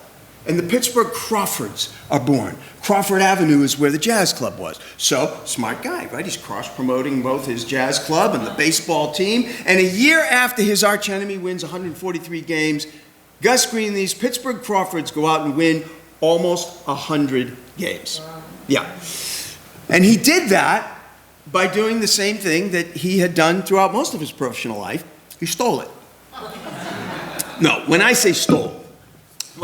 And the Pittsburgh Crawfords are born. Crawford Avenue is where the jazz club was. So, smart guy, right? He's cross-promoting both his jazz club and the baseball team. And a year after his archenemy wins 143 games, Gus Green, these Pittsburgh Crawfords go out and win almost 100 games. Yeah. And he did that by doing the same thing that he had done throughout most of his professional life. He stole it. No, when I say stole, he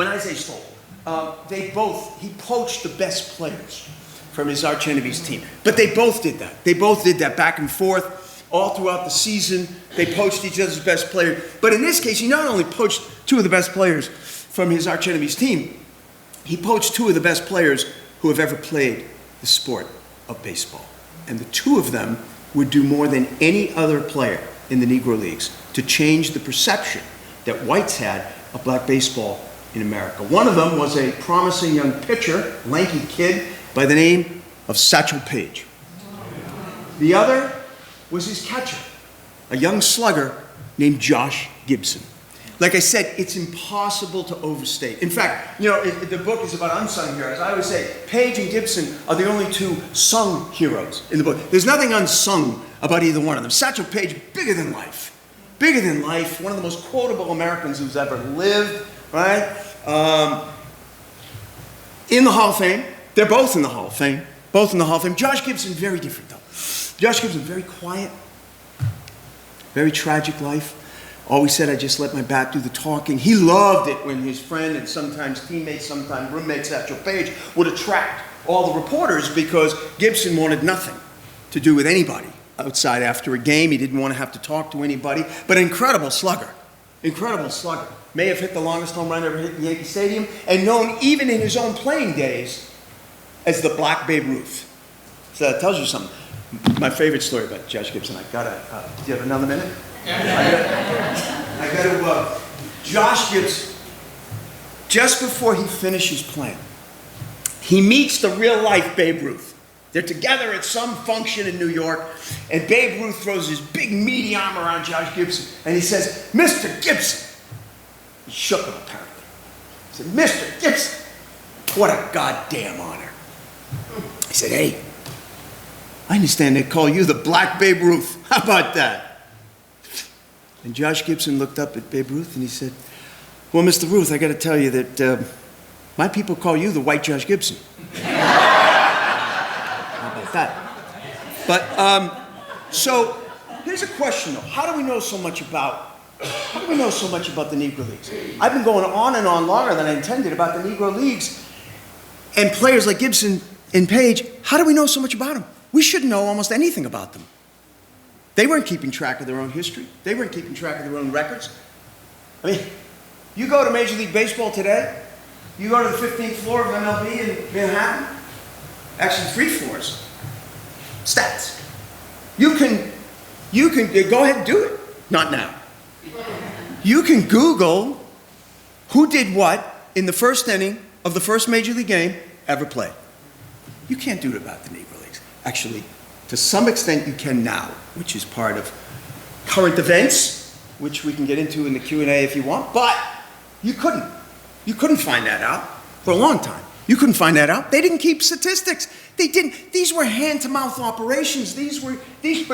poached the best players from his archenemy's team. But they both did that. They both did that back and forth all throughout the season. They poached each other's best players. But in this case, he not only poached two of the best players from his archenemy's team, he poached two of the best players who have ever played the sport of baseball. And the two of them would do more than any other player in the Negro Leagues to change the perception that whites had of black baseball in America. One of them was a promising young pitcher, lanky kid, by the name of Satchel Paige. The other was his catcher, a young slugger named Josh Gibson. Like I said, it's impossible to overstate. In fact, the book is about unsung heroes. I always say Paige and Gibson are the only two sung heroes in the book. There's nothing unsung about either one of them. Satchel Paige, bigger than life. Bigger than life, one of the most quotable Americans who's ever lived, right? In the Hall of Fame. They're both in the Hall of Fame. Both in the Hall of Fame. Josh Gibson, very different though. Josh Gibson, very quiet, very tragic life. Always said, I just let my bat do the talking. He loved it when his friend and sometimes teammates, sometimes roommates, Satchel Paige, would attract all the reporters because Gibson wanted nothing to do with anybody outside after a game. He didn't want to have to talk to anybody, but an incredible slugger. Incredible slugger. May have hit the longest home run ever hit in Yankee Stadium, and known even in his own playing days as the Black Babe Ruth. So that tells you something. My favorite story about Josh Gibson, do you have another minute? Josh Gibson, just before he finishes playing, he meets the real life Babe Ruth. They're together at some function in New York, and Babe Ruth throws his big meaty arm around Josh Gibson, and he says, Mr. Gibson. He shook him, apparently. He said, Mr. Gibson, what a goddamn honor. He said, hey, I understand they call you the Black Babe Ruth. How about that? And Josh Gibson looked up at Babe Ruth, and he said, well, Mr. Ruth, I got to tell you that my people call you the White Josh Gibson. That. But so here's a question though: how do we know so much about the Negro Leagues? I've been going on and on longer than I intended about the Negro Leagues and players like Gibson and Paige. How do we know so much about them? We shouldn't know almost anything about them. They weren't keeping track of their own history. They weren't keeping track of their own records. I mean, you go to Major League Baseball today, you go to the 15th floor of MLB in Manhattan, actually 3 floors. Stats. You can go ahead and do it. Not now. You can Google who did what in the first inning of the first Major League game ever played. You can't do it about the Negro Leagues. Actually, to some extent you can now, which is part of current events, which we can get into in the Q&A if you want, but you couldn't. You couldn't find that out for a long time. You couldn't find that out. They didn't keep statistics. They didn't. These were hand-to-mouth operations. These were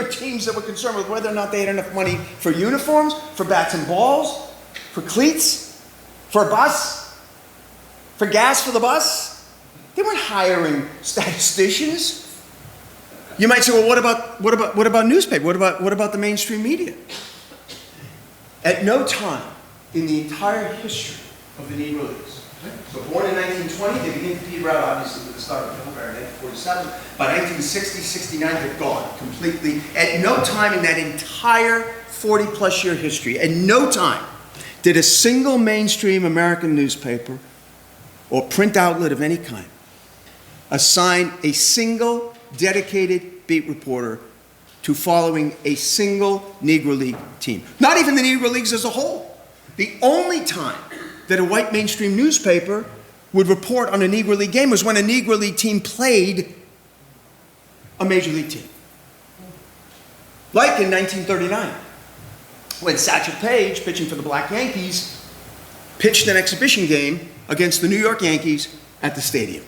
teams that were concerned with whether or not they had enough money for uniforms, for bats and balls, for cleats, for a bus, for gas for the bus. They weren't hiring statisticians. You might say, well, what about newspaper? What about the mainstream media? At no time in the entire history of the Negro Leagues. So born in 1920, they begin to peter out, obviously, with the start of February 1947. By 1960, 69, they're gone completely. At no time in that entire 40-plus year history, at no time did a single mainstream American newspaper or print outlet of any kind assign a single dedicated beat reporter to following a single Negro League team. Not even the Negro Leagues as a whole. The only time that a white mainstream newspaper would report on a Negro League game was when a Negro League team played a Major League team. Like in 1939, when Satchel Paige, pitching for the Black Yankees, pitched an exhibition game against the New York Yankees at the stadium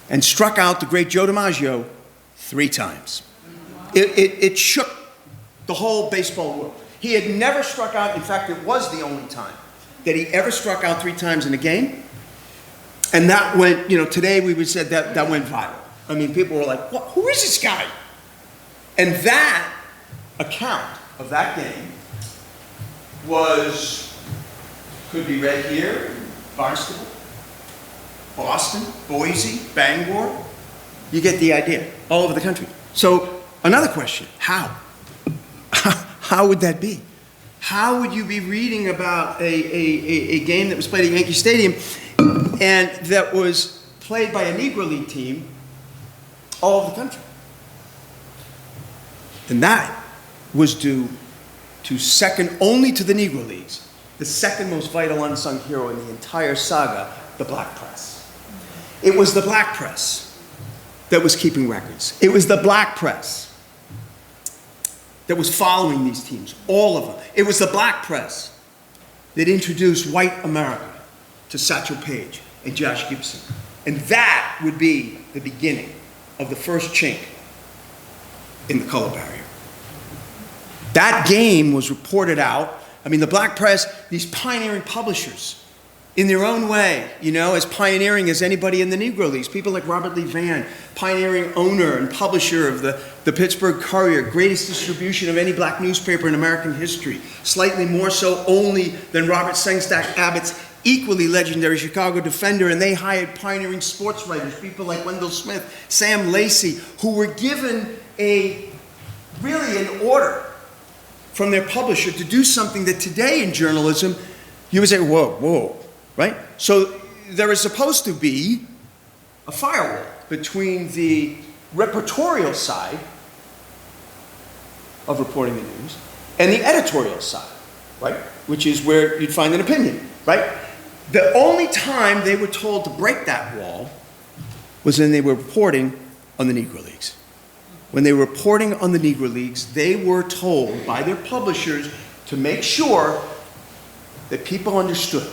and struck out the great Joe DiMaggio 3 times. It shook the whole baseball world. He had never struck out. In fact, it was the only time that he ever struck out 3 times in a game. And that went, today we would say that went viral. I mean, people were like, what? Who is this guy? And that account of that game could be read here, Barnstable, Boston, Boise, Bangor. You get the idea, all over the country. So another question, how? How would that be? How would you be reading about a game that was played at Yankee Stadium and that was played by a Negro League team all over the country? And that was due to second only to the Negro Leagues, the second most vital unsung hero in the entire saga, the black press. It was the black press that was keeping records. It was the black press that was following these teams, all of them. It was the black press that introduced white America to Satchel Paige and Josh Gibson. And that would be the beginning of the first chink in the color barrier. That game was reported out. I mean, the black press, these pioneering publishers, in their own way, as pioneering as anybody in the Negro Leagues. People like Robert Lee Vann, pioneering owner and publisher of the Pittsburgh Courier, greatest distribution of any black newspaper in American history, slightly more so only than Robert Sengstack Abbott's equally legendary Chicago Defender, and they hired pioneering sports writers, people like Wendell Smith, Sam Lacey, who were given really an order from their publisher to do something that today in journalism, you would say, whoa, right? So there is supposed to be a firewall between the reportorial side of reporting the news and the editorial side, right? Which is where you'd find an opinion, right? The only time they were told to break that wall was when they were reporting on the Negro Leagues. When they were reporting on the Negro Leagues, they were told by their publishers to make sure that people understood,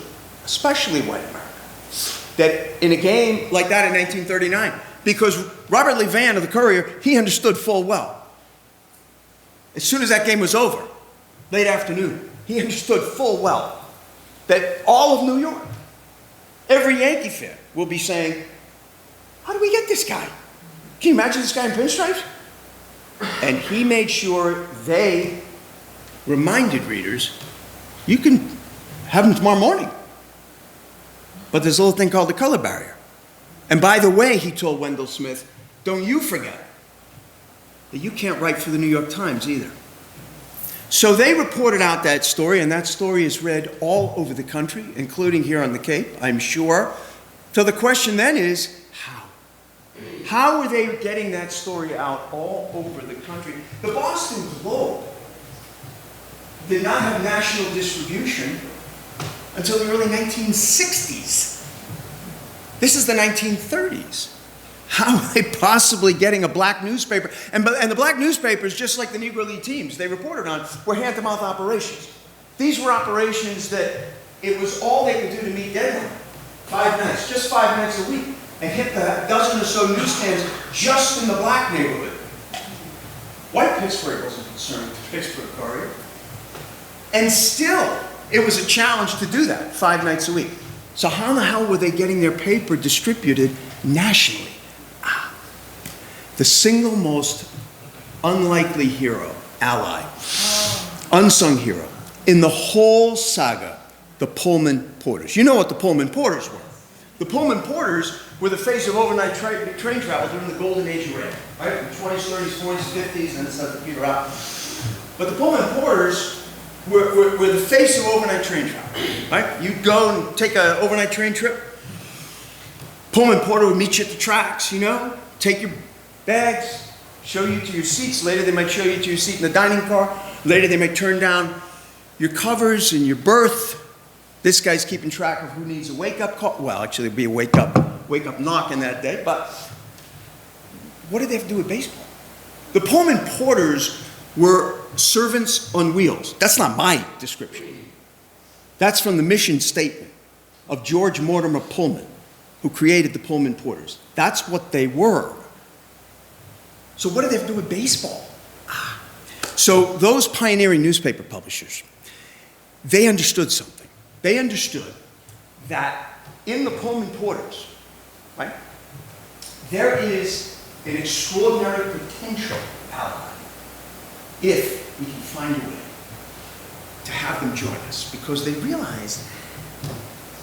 especially white America, that in a game like that in 1939, because Robert Lee Vann of the Courier, he understood full well. As soon as that game was over, late afternoon, he understood full well that all of New York, every Yankee fan will be saying, how do we get this guy? Can you imagine this guy in pinstripes? And he made sure they reminded readers, you can have him tomorrow morning. But there's a little thing called the color barrier. And by the way, he told Wendell Smith, don't you forget that you can't write for the New York Times either. So they reported out that story, and that story is read all over the country, including here on the Cape, I'm sure. So the question then is, how? How were they getting that story out all over the country? The Boston Globe did not have national distribution until the early 1960s. This is the 1930s. How are they possibly getting a black newspaper? And the black newspapers, just like the Negro League teams they reported on, were hand-to-mouth operations. These were operations that it was all they could do to meet deadline. 5 minutes, just 5 minutes a week, and hit the dozen or so newsstands just in the black neighborhood. White Pittsburgh wasn't concerned with the Pittsburgh Courier. And still, it was a challenge to do that 5 nights a week. So how in the hell were they getting their paper distributed nationally? The single most unlikely hero, ally, unsung hero, in the whole saga, the Pullman Porters. You know what the Pullman Porters were. The Pullman Porters were the face of overnight train travel during the golden age of rail, right? In the 20s, 30s, 40s, 50s, and it started to peter out. But the Pullman Porters were the face of overnight train travel, right? You'd go and take an overnight train trip. Pullman Porter would meet you at the tracks, take your bags, show you to your seats. Later they might show you to your seat in the dining car. Later they might turn down your covers and your berth. This guy's keeping track of who needs a wake-up call. Well, actually it'd be a wake-up knock in that day, but what did they have to do with baseball? The Pullman Porters were servants on wheels. That's not my description. That's from the mission statement of George Mortimer Pullman, who created the Pullman Porters. That's what they were. So what did they have to do with baseball? So those pioneering newspaper publishers, they understood something. they understood that in the Pullman Porters, right, there is an extraordinary potential ally if we can find a way to have them join us, because they realized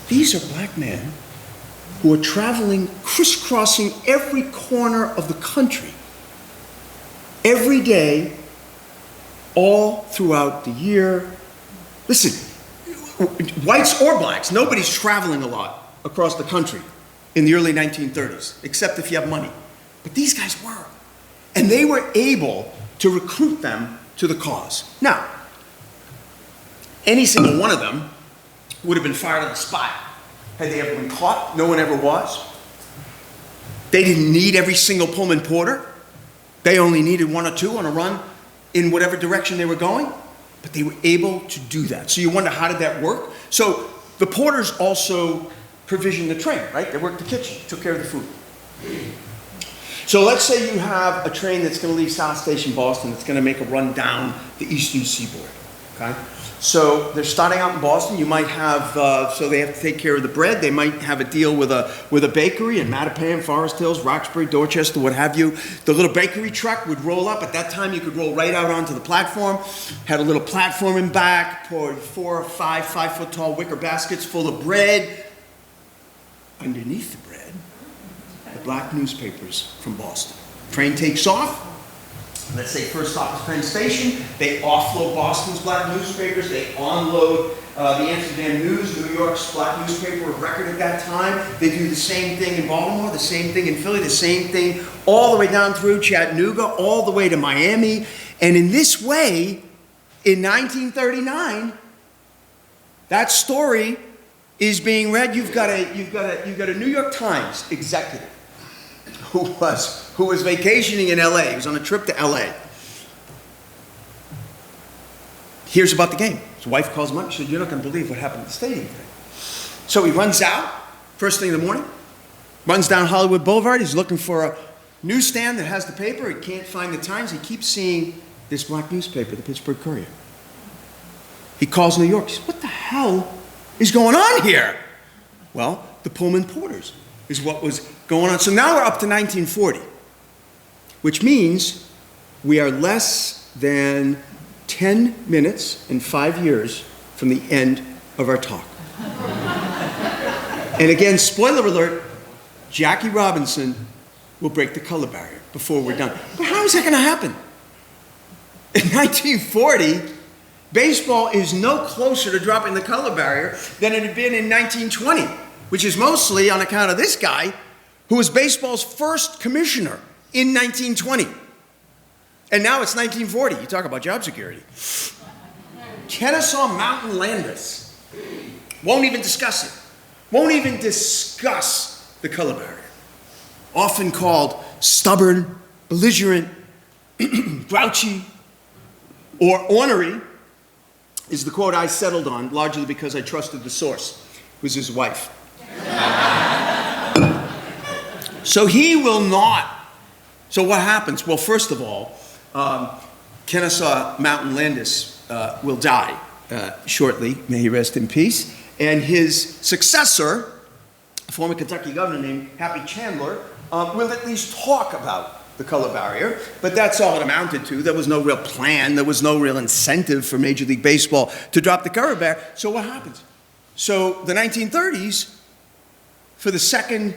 these are black men who are traveling, crisscrossing every corner of the country, every day, all throughout the year. Listen, whites or blacks, nobody's traveling a lot across the country in the early 1930s, except if you have money. But these guys were. And they were able to recruit them to the cause. Now, any single one of them would have been fired on the spot. Had they ever been caught? No one ever was. They didn't need every single Pullman porter. They only needed one or two on a run in whatever direction they were going. But they were able to do that. So you wonder, how did that work? So the porters also provisioned the train, right? They worked the kitchen, took care of the food. So let's say you have a train that's going to leave South Station, Boston, that's going to make a run down the eastern seaboard, okay? So they're starting out in Boston. You might have, so they have to take care of the bread. They might have a deal with a bakery in Mattapan, Forest Hills, Roxbury, Dorchester, what have you. The little bakery truck would roll up. At that time, you could roll right out onto the platform. Had a little platform in back, poured 4 or 5 5-foot tall wicker baskets full of bread. Underneath the bread, the black newspapers from Boston. Train takes off. Let's say first stop is Penn Station. They offload Boston's black newspapers. They onload the Amsterdam News, New York's black newspaper of record at that time. They do the same thing in Baltimore, the same thing in Philly, the same thing all the way down through Chattanooga, all the way to Miami. And in this way, in 1939, that story is being read. You've got a New York Times executive who was vacationing in LA. He was on a trip to LA. Hears about the game. His wife calls him up. She said, "You're not going to believe what happened at the stadium today." So he runs out first thing in the morning, runs down Hollywood Boulevard. He's looking for a newsstand that has the paper. He can't find the Times. He keeps seeing this black newspaper, the Pittsburgh Courier. He calls New York. He says, "What the hell is going on here?" Well, the Pullman Porters is what was going on. So now we're up to 1940, which means we are less than 10 minutes and 5 years from the end of our talk. And again, spoiler alert, Jackie Robinson will break the color barrier before we're done. But how is that going to happen? In 1940, baseball is no closer to dropping the color barrier than it had been in 1920, which is mostly on account of this guy who was baseball's first commissioner in 1920. And now it's 1940. You talk about job security. Kennesaw Mountain Landis won't even discuss it. Won't even discuss the color barrier. Often called stubborn, belligerent, grouchy, or ornery, is the quote I settled on, largely because I trusted the source. It was his wife. So he will not. So what happens? Well, first of all, Kennesaw Mountain Landis will die shortly. May he rest in peace. And his successor, a former Kentucky governor named Happy Chandler, will at least talk about the color barrier, but that's all it amounted to. There was no real plan. There was no real incentive for Major League Baseball to drop the color barrier. So what happens? So the 1930s, for the second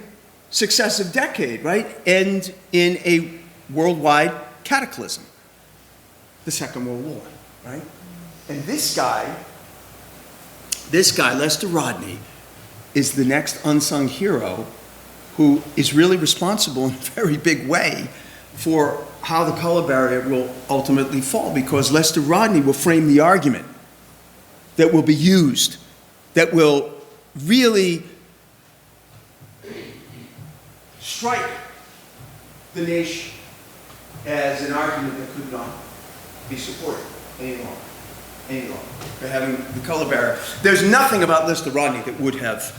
successive decade, right, end in a worldwide cataclysm, the Second World War, right? And this guy, Lester Rodney, is the next unsung hero who is really responsible in a very big way for how the color barrier will ultimately fall, because Lester Rodney will frame the argument that will be used, that will really strike the nation as an argument that could not be supported any longer, for having the color barrier. There's nothing about Lester Rodney that would have,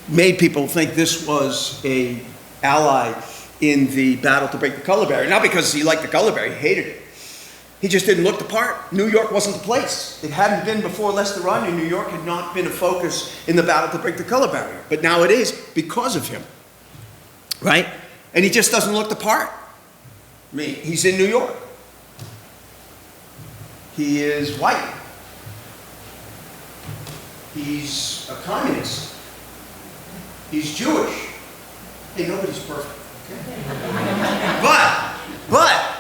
made people think this was a ally in the battle to break the color barrier. Not because he liked the color barrier, he hated it. He just didn't look the part. New York wasn't the place. It hadn't been before Lester Rodney. New York had not been a focus in the battle to break the color barrier. But now it is because of him, right? And he just doesn't look the part. I mean, he's in New York. He is white. He's a communist. He's Jewish. Hey, nobody's perfect. Okay? But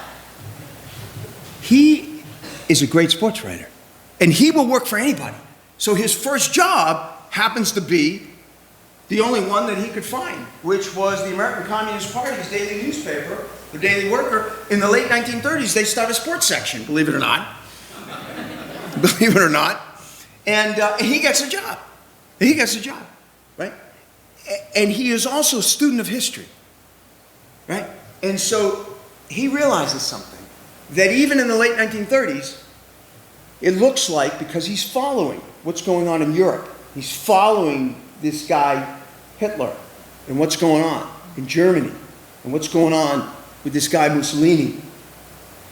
he is a great sports writer. And he will work for anybody. So his first job happens to be the only one that he could find, which was the American Communist Party's daily newspaper, the Daily Worker. In the late 1930s, they started a sports section, believe it or not. Believe it or not. And he gets a job. He gets a job, right? And he is also a student of history, right? And so he realizes something, that even in the late 1930s, it looks like, because he's following what's going on in Europe, he's following this guy Hitler and what's going on in Germany and what's going on with this guy Mussolini, and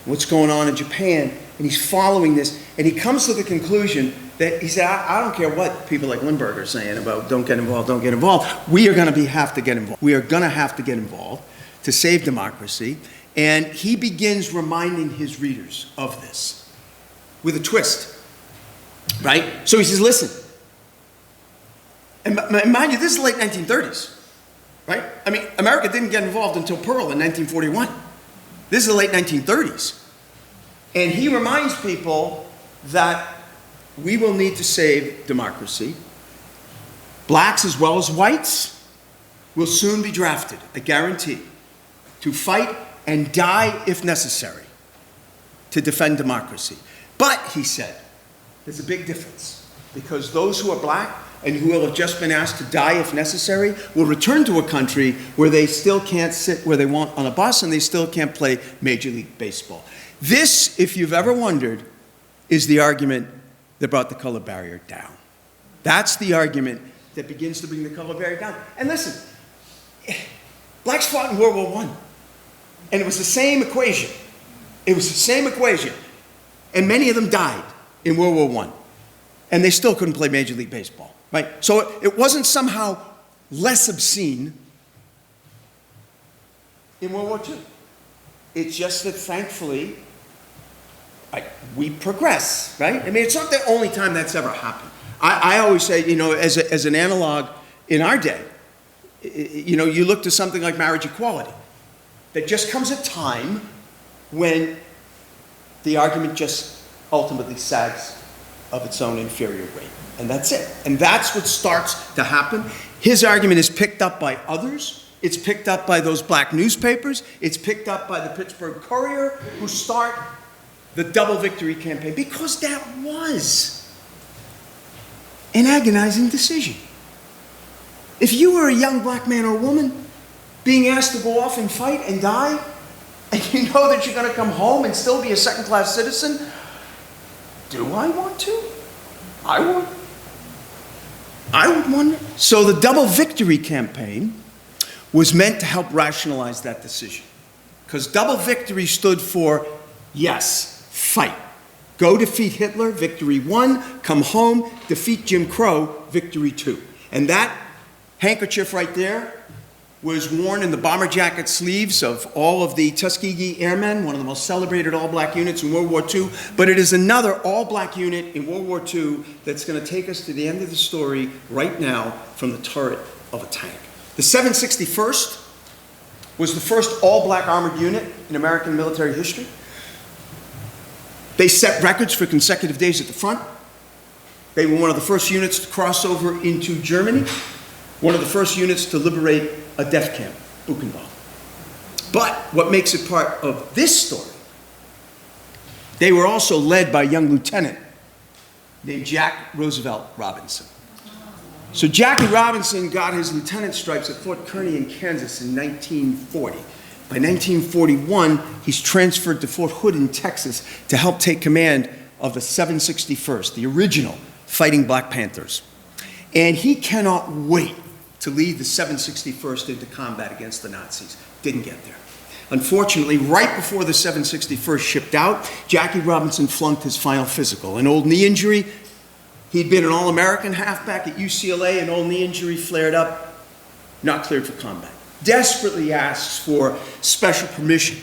what's going on in Japan, and he's following this, and he comes to the conclusion that he said, I don't care what people like Lindbergh are saying about don't get involved, don't get involved. We are going to have to get involved. We are going to have to get involved to save democracy. And he begins reminding his readers of this with a twist, right? So he says, listen, and mind you, this is the late 1930s, right? I mean, America didn't get involved until Pearl in 1941. This is the late 1930s. And he reminds people that we will need to save democracy. Blacks as well as whites will soon be drafted, I guarantee, to fight and die if necessary to defend democracy. But, he said, there's a big difference, because those who are black and who will have just been asked to die if necessary will return to a country where they still can't sit where they want on a bus and they still can't play Major League Baseball. This, if you've ever wondered, is the argument that brought the color barrier down. That's the argument that begins to bring the color barrier down. And listen, blacks fought in World War I, and it was the same equation. It was the same equation. And many of them died in World War I, and they still couldn't play Major League Baseball, right? So it wasn't somehow less obscene in World War II. It's just that, thankfully, we progress, right? I mean, it's not the only time that's ever happened. I always say, you know, as an analog in our day, you know, you look to something like marriage equality. There just comes a time when the argument just ultimately sags of its own inferior weight. And that's it. And that's what starts to happen. His argument is picked up by others. It's picked up by those black newspapers. It's picked up by the Pittsburgh Courier, who start the double victory campaign, because that was an agonizing decision. If you were a young black man or woman being asked to go off and fight and die, and you know that you're going to come home and still be a second-class citizen, do I want to? I would. I would wonder. So the double victory campaign was meant to help rationalize that decision, because double victory stood for, yes, fight. Go defeat Hitler, victory 1. Come home, defeat Jim Crow, victory 2. And that handkerchief right there was worn in the bomber jacket sleeves of all of the Tuskegee Airmen, one of the most celebrated all-black units in World War II. But it is another all-black unit in World War II that's going to take us to the end of the story right now from the turret of a tank. The 761st was the first all-black armored unit in American military history. They set records for consecutive days at the front. They were one of the first units to cross over into Germany, one of the first units to liberate a death camp, Buchenwald. But what makes it part of this story, they were also led by a young lieutenant named Jack Roosevelt Robinson. So Jackie Robinson got his lieutenant stripes at Fort Kearny in Kansas in 1940. By 1941, he's transferred to Fort Hood in Texas to help take command of the 761st, the original Fighting Black Panthers. And he cannot wait to lead the 761st into combat against the Nazis. Didn't get there. Unfortunately, right before the 761st shipped out, Jackie Robinson flunked his final physical. An old knee injury. He'd been an All-American halfback at UCLA. An old knee injury flared up, not cleared for combat. Desperately asks for special permission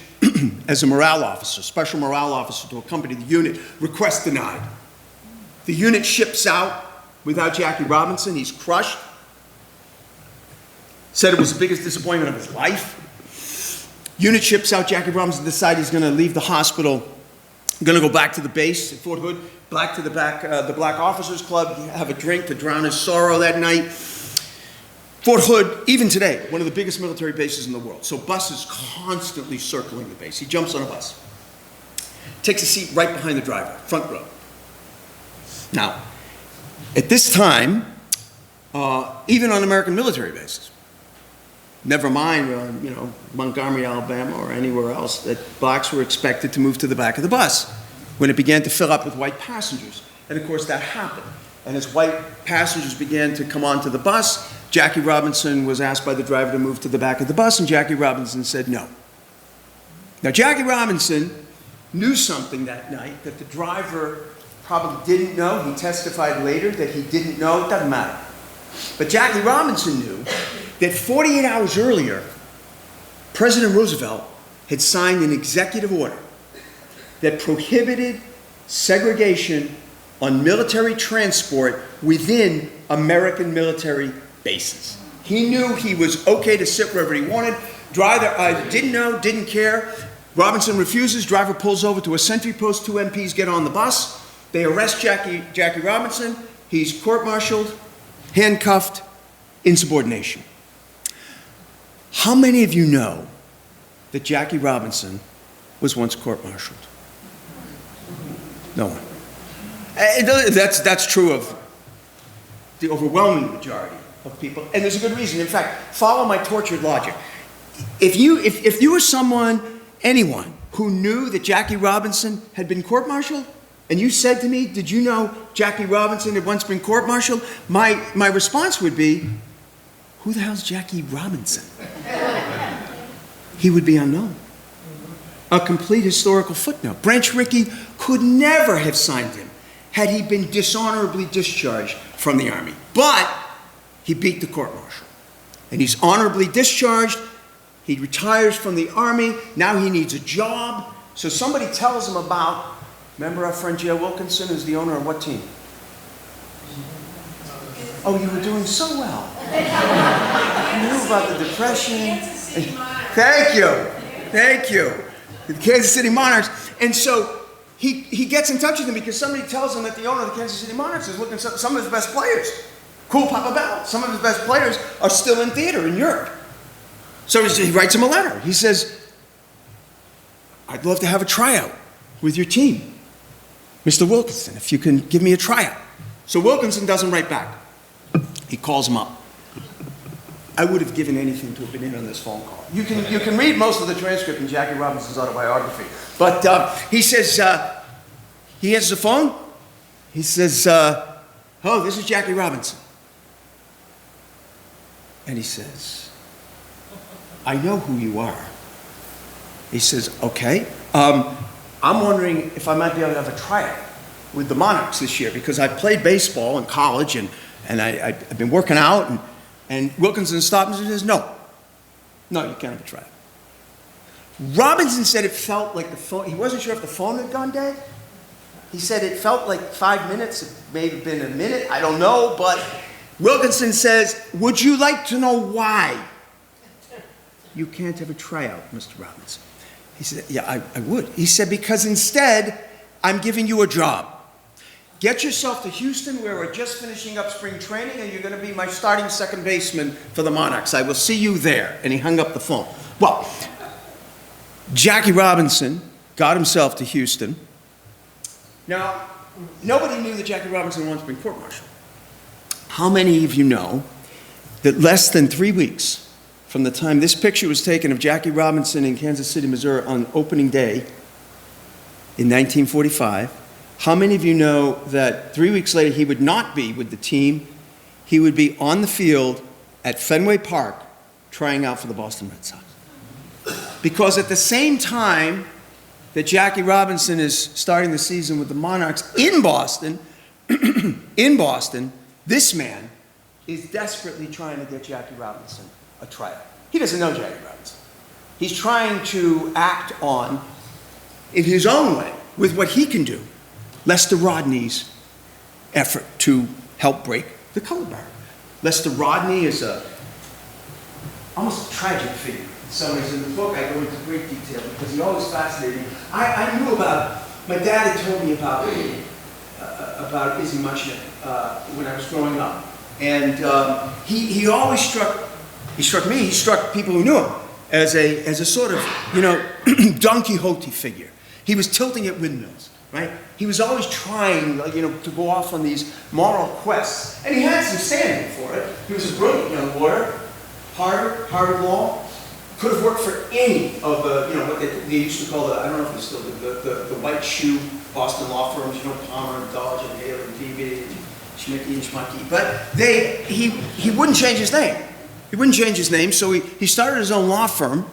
as a morale officer, special morale officer to accompany the unit. Request denied. The unit ships out without Jackie Robinson. He's crushed. Said it was the biggest disappointment of his life. Unit ships out. Jackie Robinson decides he's going to leave the hospital, going to go back to the base at Fort Hood, back to the Black Officers Club, have a drink to drown his sorrow that night. Fort Hood, even today, one of the biggest military bases in the world. So buses constantly circling the base. He jumps on a bus, takes a seat right behind the driver, front row. Now, at this time, even on American military bases, never mind, Montgomery, Alabama, or anywhere else, that blacks were expected to move to the back of the bus when it began to fill up with white passengers. And of course, that happened. And as white passengers began to come onto the bus, Jackie Robinson was asked by the driver to move to the back of the bus, and Jackie Robinson said no. Now, Jackie Robinson knew something that night that the driver probably didn't know. He testified later that he didn't know. It doesn't matter. But Jackie Robinson knew that 48 hours earlier, President Roosevelt had signed an executive order that prohibited segregation on military transport within American military bases. He knew he was okay to sit wherever he wanted. Driver didn't know, didn't care. Robinson refuses. Driver pulls over to a sentry post. 2 MPs get on the bus. They arrest Jackie Robinson. He's court-martialed, handcuffed, insubordination. How many of you know that Jackie Robinson was once court-martialed? No one. That's true of the overwhelming majority of people, and there's a good reason. In fact, follow my tortured logic. If you were someone, anyone, who knew that Jackie Robinson had been court-martialed, and you said to me, did you know Jackie Robinson had once been court-martialed? My response would be, who the hell's Jackie Robinson? He would be unknown. A complete historical footnote. Branch Rickey could never have signed him had he been dishonorably discharged from the Army. But he beat the court-martial. And he's honorably discharged. He retires from the Army. Now he needs a job. So somebody tells him about, remember our friend J.L. Wilkinson, who's the owner of what team? Oh, you were doing so well. You knew about the Depression. Thank you. The Kansas City Monarchs. And so he gets in touch with him because somebody tells him that the owner of the Kansas City Monarchs is looking for some of his best players. Cool Papa Bell. Some of his best players are still in theater in Europe. So he writes him a letter. He says, I'd love to have a tryout with your team, Mr. Wilkinson, if you can give me a tryout. So Wilkinson doesn't write back. He calls him up. I would have given anything to have been in on this phone call. You can read most of the transcript in Jackie Robinson's autobiography. But he says, he answers the phone. He says, oh, this is Jackie Robinson. And he says, I know who you are. He says, okay. I'm wondering if I might be able to have a tryout with the Monarchs this year because I played baseball in college and I've been working out. And Wilkinson stops and says, no, you can't have a tryout. Robinson said it felt like the phone, he wasn't sure if the phone had gone dead. He said it felt like 5 minutes, it may have been a minute, I don't know, but Wilkinson says, would you like to know why you can't have a tryout, Mr. Robinson? He said, yeah, I would. He said, because instead, I'm giving you a job. Get yourself to Houston, where we're just finishing up spring training, and you're going to be my starting second baseman for the Monarchs. I will see you there. And he hung up the phone. Well, Jackie Robinson got himself to Houston. Now, nobody knew that Jackie Robinson had once been court-martialed. How many of you know that less than 3 weeks from the time this picture was taken of Jackie Robinson in Kansas City, Missouri on opening day in 1945, how many of you know that 3 weeks later he would not be with the team? He would be on the field at Fenway Park trying out for the Boston Red Sox. because at the same time that Jackie Robinson is starting the season with the Monarchs in Boston, this man is desperately trying to get Jackie Robinson a tryout. He doesn't know Jackie Robinson. He's trying to act on, in his own way, with what he can do, Lester Rodney's effort to help break the color barrier. Lester Rodney is almost a tragic figure. In some ways, in the book, I go into great detail because he always fascinated me. I knew about, my dad had told me about Izzy Muchnick when I was growing up. And he always struck people who knew him as a sort of, Don Quixote figure. He was tilting at windmills, right? He was always trying, to go off on these moral quests. And he had some standing for it. He was a brilliant young lawyer, Harvard Law. Could have worked for any of the, what they used to call I don't know if it's still the white shoe Boston law firms, Palmer and Dodge and Hale and Beebe and Schmickey and Schmucky. But he wouldn't change his name. He wouldn't change his name, so he started his own law firm,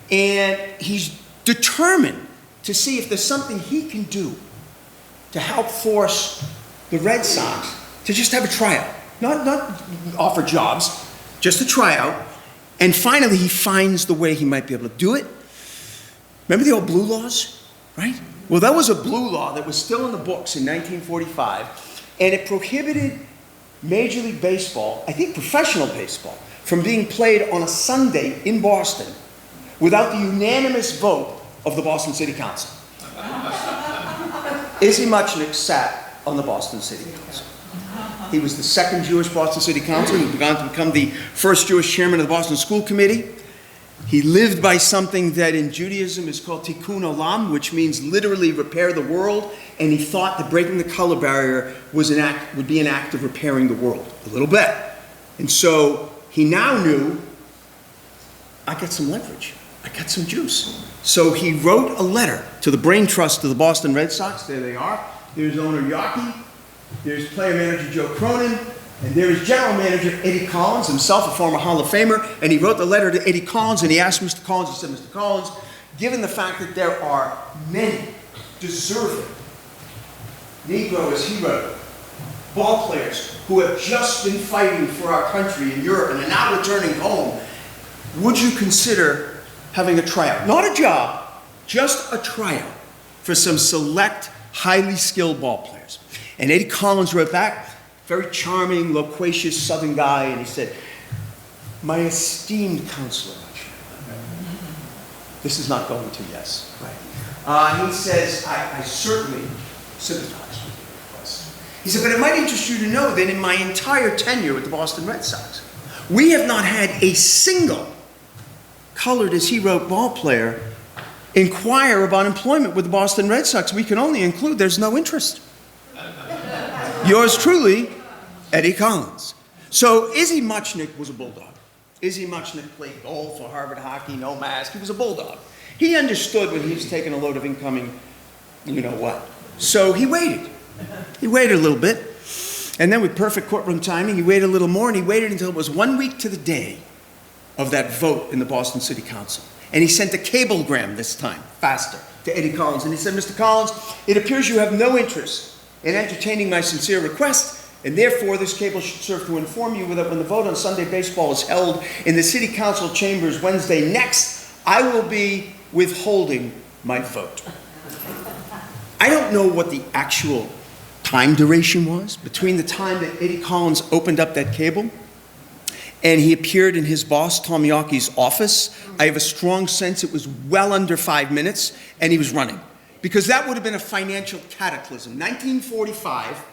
and he's determined to see if there's something he can do to help force the Red Sox to just have a tryout. Not offer jobs, just a tryout. And finally, he finds the way he might be able to do it. Remember the old blue laws, right? Well, that was a blue law that was still in the books in 1945, and it prohibited Major League Baseball, I think professional baseball, from being played on a Sunday in Boston without the unanimous vote of the Boston City Council. Izzy Muchnick sat on the Boston City Council. He was the second Jewish Boston City Councilor. He began to become the first Jewish chairman of the Boston School Committee. He lived by something that in Judaism is called tikkun olam, which means literally repair the world. And he thought that breaking the color barrier would be an act of repairing the world a little bit. And so he now knew, I got some leverage. I got some juice. So he wrote a letter to the brain trust of the Boston Red Sox. There they are. There's owner Yawkey. There's player manager Joe Cronin, and there is general manager Eddie Collins, himself a former Hall of Famer, and he wrote the letter to Eddie Collins, and he asked Mr. Collins, he said, Mr. Collins, given the fact that there are many deserving Negro, as he wrote, ball players who have just been fighting for our country in Europe and are now returning home, would you consider having a tryout? Not a job, just a tryout for some select, highly skilled ball players. And Eddie Collins wrote back, very charming, loquacious Southern guy, and he said, my esteemed counselor, this is not going to yes, right? He says, I certainly sympathize with your request. He said, but it might interest you to know that in my entire tenure with the Boston Red Sox, we have not had a single colored, as he wrote, ball player inquire about employment with the Boston Red Sox. We can only include there's no interest. Yours truly, Eddie Collins. So Izzy Muchnick was a bulldog. Izzy Muchnick played golf for Harvard hockey, no mask. He was a bulldog. He understood when he was taking a load of incoming, what. So he waited. He waited a little bit. And then with perfect courtroom timing, he waited a little more, and he waited until it was 1 week to the day of that vote in the Boston City Council. And he sent a cablegram this time, faster, to Eddie Collins. And he said, Mr. Collins, it appears you have no interest in entertaining my sincere request, and therefore this cable should serve to inform you that when the vote on Sunday baseball is held in the City Council chambers Wednesday next, I will be withholding my vote. I don't know what the actual time duration was between the time that Eddie Collins opened up that cable and he appeared in his boss, Tom Yawkey's office. I have a strong sense it was well under 5 minutes, and he was running. Because that would have been a financial cataclysm. 1945,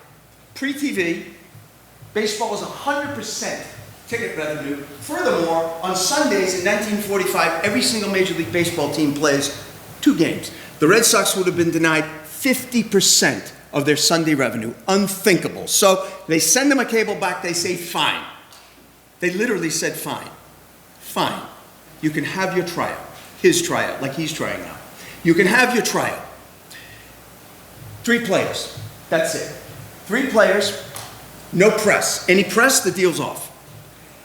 pre-TV, baseball was 100% ticket revenue. Furthermore, on Sundays in 1945, every single Major League Baseball team plays 2 games. The Red Sox would have been denied 50% of their Sunday revenue. Unthinkable. So they send them a cable back, they say, fine. They literally said, fine. Fine. You can have your tryout. His tryout, like he's trying now. You can have your tryout. 3 players. That's it. 3 players, no press. Any press, the deal's off.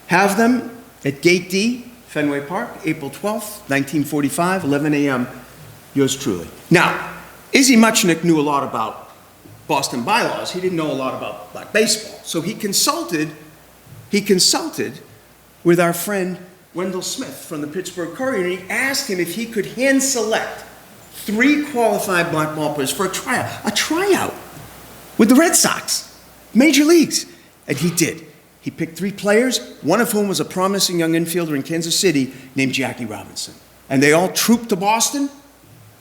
Have them at Gate D, Fenway Park, April 12th, 1945, 11 a.m., yours truly. Now, Izzy Muchnick knew a lot about Boston bylaws. He didn't know a lot about black baseball. So he consulted with our friend Wendell Smith from the Pittsburgh Courier, and he asked him if he could hand select 3 qualified black ball players for a tryout with the Red Sox, major leagues. And he did. He picked 3 players, one of whom was a promising young infielder in Kansas City named Jackie Robinson. And they all trooped to Boston,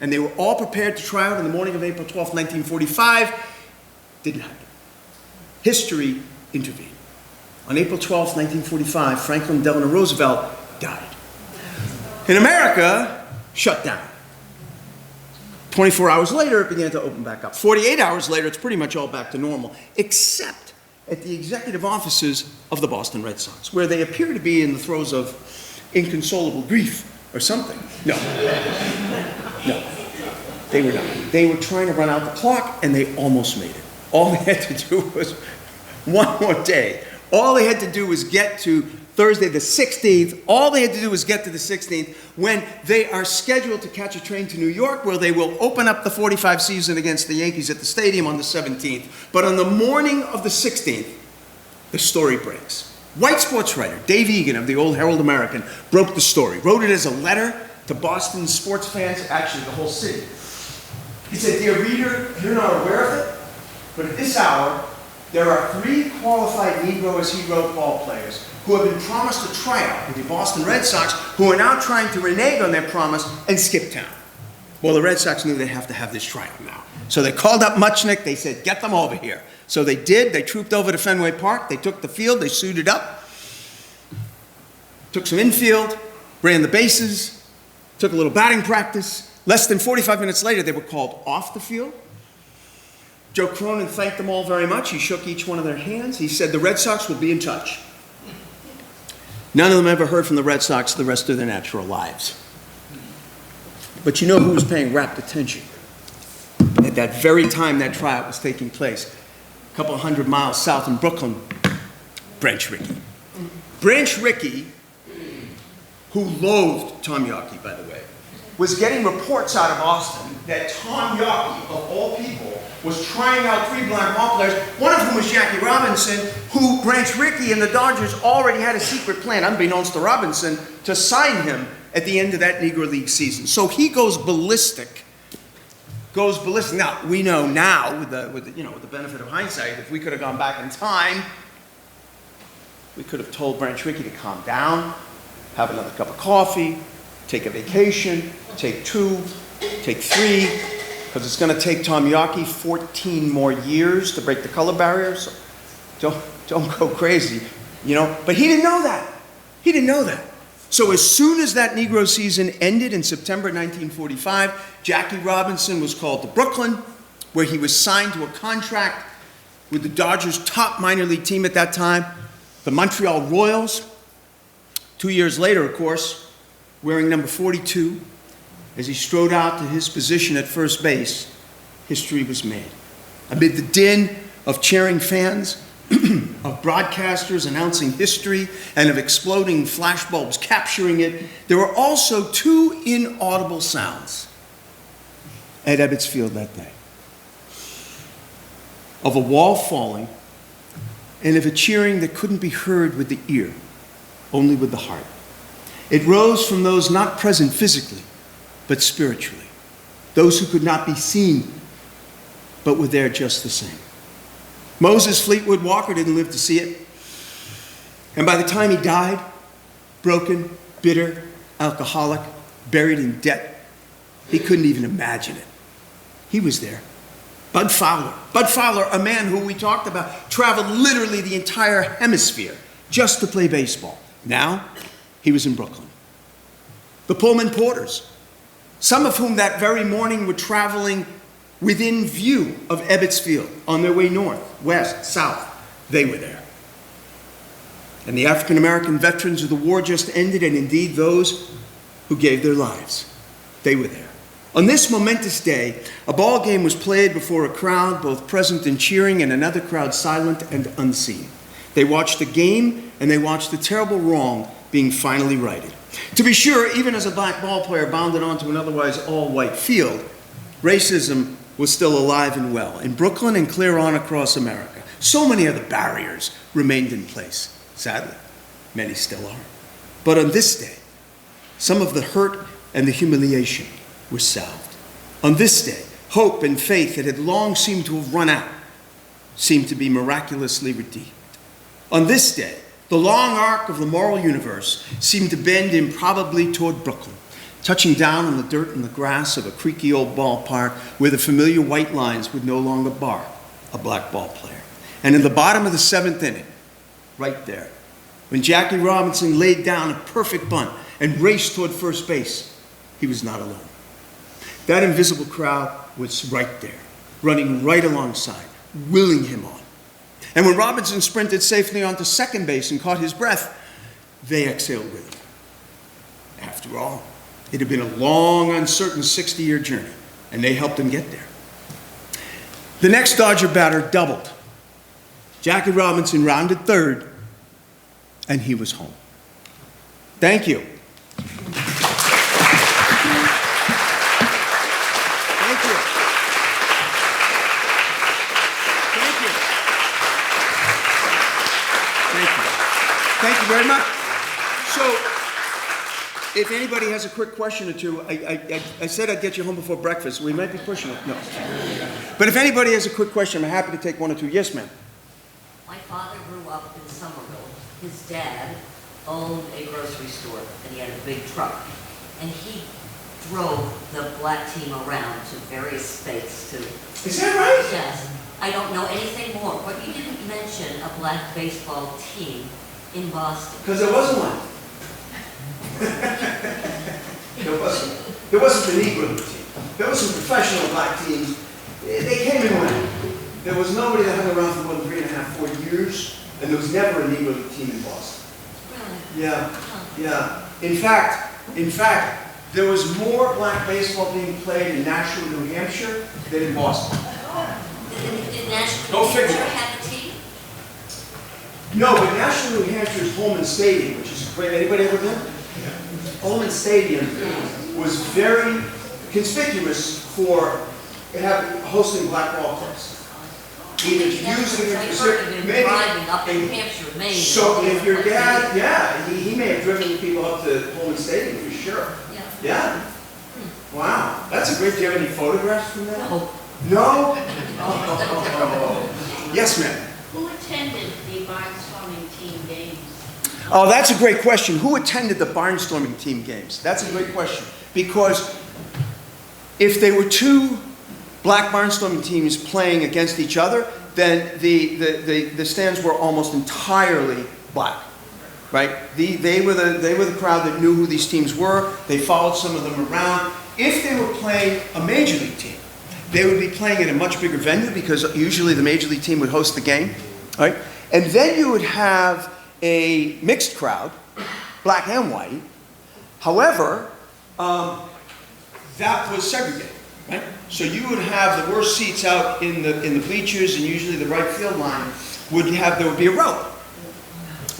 and they were all prepared to try out on the morning of April 12, 1945. Didn't happen. History intervened. On April 12, 1945, Franklin Delano Roosevelt died. In America, shut down. 24 hours later, it began to open back up. 48 hours later, it's pretty much all back to normal, except at the executive offices of the Boston Red Sox, where they appear to be in the throes of inconsolable grief or something. No, they were not. They were trying to run out the clock, and they almost made it. All they had to do was one more day. All they had to do was get to Thursday the 16th. All they had to do was get to the 16th when they are scheduled to catch a train to New York, where they will open up the 45 season against the Yankees at the stadium on the 17th. But on the morning of the 16th, the story breaks. White sports writer Dave Egan of the Old Herald American broke the story, wrote it as a letter to Boston sports fans, actually the whole city. He said, "Dear reader, you're not aware of it, but at this hour, there are 3 qualified Negro, as he wrote, ball players who have been promised a tryout with the Boston Red Sox, who are now trying to renege on their promise and skip town." Well, the Red Sox knew they'd have to have this tryout now. So they called up Muchnick. They said, "Get them over here." So they did. They trooped over to Fenway Park. They took the field. They suited up, took some infield, ran the bases, took a little batting practice. Less than 45 minutes later, they were called off the field. Joe Cronin thanked them all very much. He shook each one of their hands. He said, "The Red Sox will be in touch." None of them ever heard from the Red Sox the rest of their natural lives. But you know who was paying rapt attention at that very time that tryout was taking place? A couple 100 miles south in Brooklyn, Branch Rickey. Branch Rickey, who loathed Tom Yawkey, by the way, was getting reports out of Boston that Tom Yawkey, of all people, was trying out 3 black ball players, one of whom was Jackie Robinson, who Branch Rickey and the Dodgers already had a secret plan, unbeknownst to Robinson, to sign him at the end of that Negro League season. So he goes ballistic. Now, we know now, with the benefit of hindsight, if we could have gone back in time, we could have told Branch Rickey to calm down, have another cup of coffee, take a vacation, take 2, take 3, because it's going to take Tom Yawkey 14 more years to break the color barrier. So don't go crazy, But he didn't know that. So as soon as that Negro season ended in September 1945, Jackie Robinson was called to Brooklyn, where he was signed to a contract with the Dodgers' top minor league team at that time, the Montreal Royals. 2 years later, of course, wearing number 42, as he strode out to his position at first base, history was made. Amid the din of cheering fans, of broadcasters announcing history, and of exploding flashbulbs capturing it, there were also 2 inaudible sounds at Ebbets Field that day. Of a wall falling, and of a cheering that couldn't be heard with the ear, only with the heart. It rose from those not present physically, but spiritually. Those who could not be seen, but were there just the same. Moses Fleetwood Walker didn't live to see it. And by the time he died, broken, bitter, alcoholic, buried in debt, he couldn't even imagine it. He was there. Bud Fowler, a man who we talked about, traveled literally the entire hemisphere just to play baseball. Now, he was in Brooklyn. The Pullman Porters, some of whom that very morning were traveling within view of Ebbets Field on their way north, west, south, they were there. And the African American veterans of the war just ended, and indeed those who gave their lives, they were there. On this momentous day, a ball game was played before a crowd both present and cheering, and another crowd silent and unseen. They watched the game, and they watched the terrible wrong being finally righted. To be sure, even as a black ball player bounded onto an otherwise all-white field, racism was still alive and well in Brooklyn and clear on across America. So many of the barriers remained in place. Sadly, many still are. But on this day, some of the hurt and the humiliation were salved. On this day, hope and faith that had long seemed to have run out seemed to be miraculously redeemed. On this day, the long arc of the moral universe seemed to bend improbably toward Brooklyn, touching down on the dirt and the grass of a creaky old ballpark where the familiar white lines would no longer bar a black ball player. And in the bottom of the seventh inning, right there, when Jackie Robinson laid down a perfect bunt and raced toward first base, he was not alone. That invisible crowd was right there, running right alongside, willing him on. And when Robinson sprinted safely onto second base and caught his breath, they exhaled with him. After all, it had been a long, uncertain 60-year journey, and they helped him get there. The next Dodger batter doubled. Jackie Robinson rounded third, and he was home. Thank you. Thank you. Thank you. Thank you. Thank you very much. So, if anybody has a quick question or two, I said I'd get you home before breakfast. We might be pushing it. No. But if anybody has a quick question, I'm happy to take one or two. Yes, ma'am. My father grew up in Somerville. His dad owned a grocery store, and he had a big truck. And he drove the black team around to various states to... Is that right? Yes. I don't know anything more, but you didn't mention a black baseball team in Boston. Because there wasn't one. There wasn't the Negro team. There was some professional black teams. They came and went. There was nobody that hung around for more than 3.5, 4 years, and there was never a Negro team in Boston. Really? Yeah, Huh. yeah. In fact, there was more black baseball being played in Nashua, New Hampshire than in Boston. Did Nashville Go figure. have a team? No, but Nashua, New Hampshire's Holman Stadium, which is great. Anybody ever been? Holman Stadium was very conspicuous for hosting black ball clubs. Either using it for maybe driving up in Hampshire, Maine. So if your dad, yeah, he may have driven people up to Holman Stadium for sure. Yeah. Yeah. Wow, that's a great. Do you have any photographs from that? No. No? Oh. Yes, ma'am. Who attended the barnstorming team games? Oh, that's a great question. Who attended the barnstorming team games? That's a great question. Because if they were two black barnstorming teams playing against each other, then the stands were almost entirely black, right? They were the crowd that knew who these teams were. They followed some of them around. If they were playing a major league team, they would be playing at a much bigger venue because usually the major league team would host the game, right? And then you would have a mixed crowd, black and white. However, that was segregated, right? So you would have the worst seats out in the bleachers, and usually the right field line there would be a rope,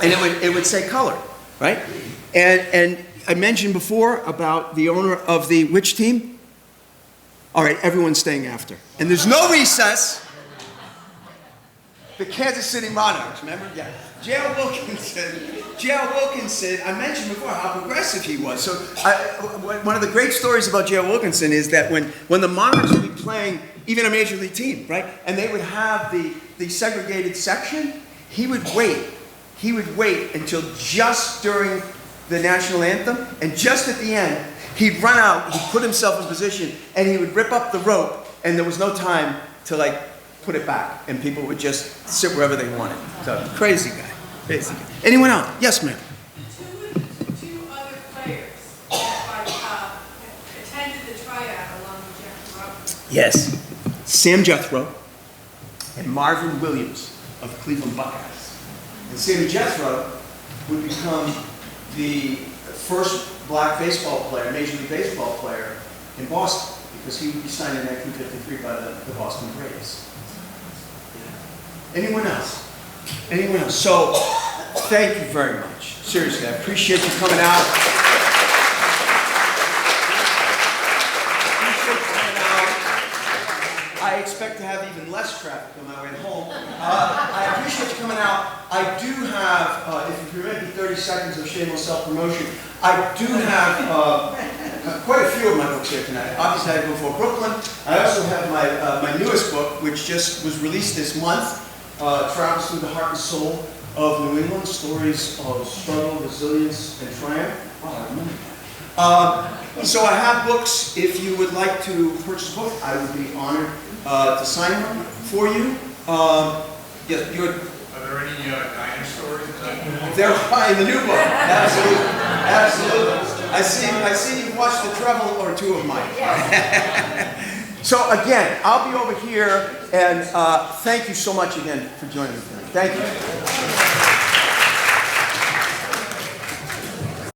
and it would say color, right? And I mentioned before about the owner of the which team? All right, everyone's staying after, and there's no recess. The Kansas City Monarchs, remember? Yeah. J.L. Wilkinson, I mentioned before how progressive he was. So one of the great stories about J.L. Wilkinson is that when the Monarchs would be playing even a major league team, right, and they would have the segregated section, he would wait. He would wait until just during the national anthem, and just at the end, he'd run out, he'd put himself in position, and he would rip up the rope, and there was no time to put it back, and people would just sit wherever they wanted. So, crazy guy. Crazy guy. Anyone else? Yes, ma'am. Two other players attended the tryout along with Jackie Robinson. Yes. Sam Jethro and Marvin Williams of the Cleveland Buckeyes. And Sammy Jethro would become the first black baseball player, Major League Baseball player in Boston, because he would be signed in 1953 by the Boston Braves. Anyone else? Anyone else? So, thank you very much. Seriously, I appreciate you coming out. I expect to have even less traffic on my way home. I appreciate you coming out. I do have, if you permit me 30 seconds of shameless self-promotion, I do have quite a few of my books here tonight. Obviously, I have Before Brooklyn. I also have my newest book, which just was released this month, Travels Through the Heart and Soul of New England, Stories of Struggle, Resilience, and Triumph. Oh, I remember that. So I have books. If you would like to purchase a book, I would be honored to sign one for you. Yes, you're... Are there any diner stories in that? They're in the new book. Absolutely. Absolutely. I see you've watched the Travel or two of mine. So again, I'll be over here, and thank you so much again for joining me tonight. Thank you.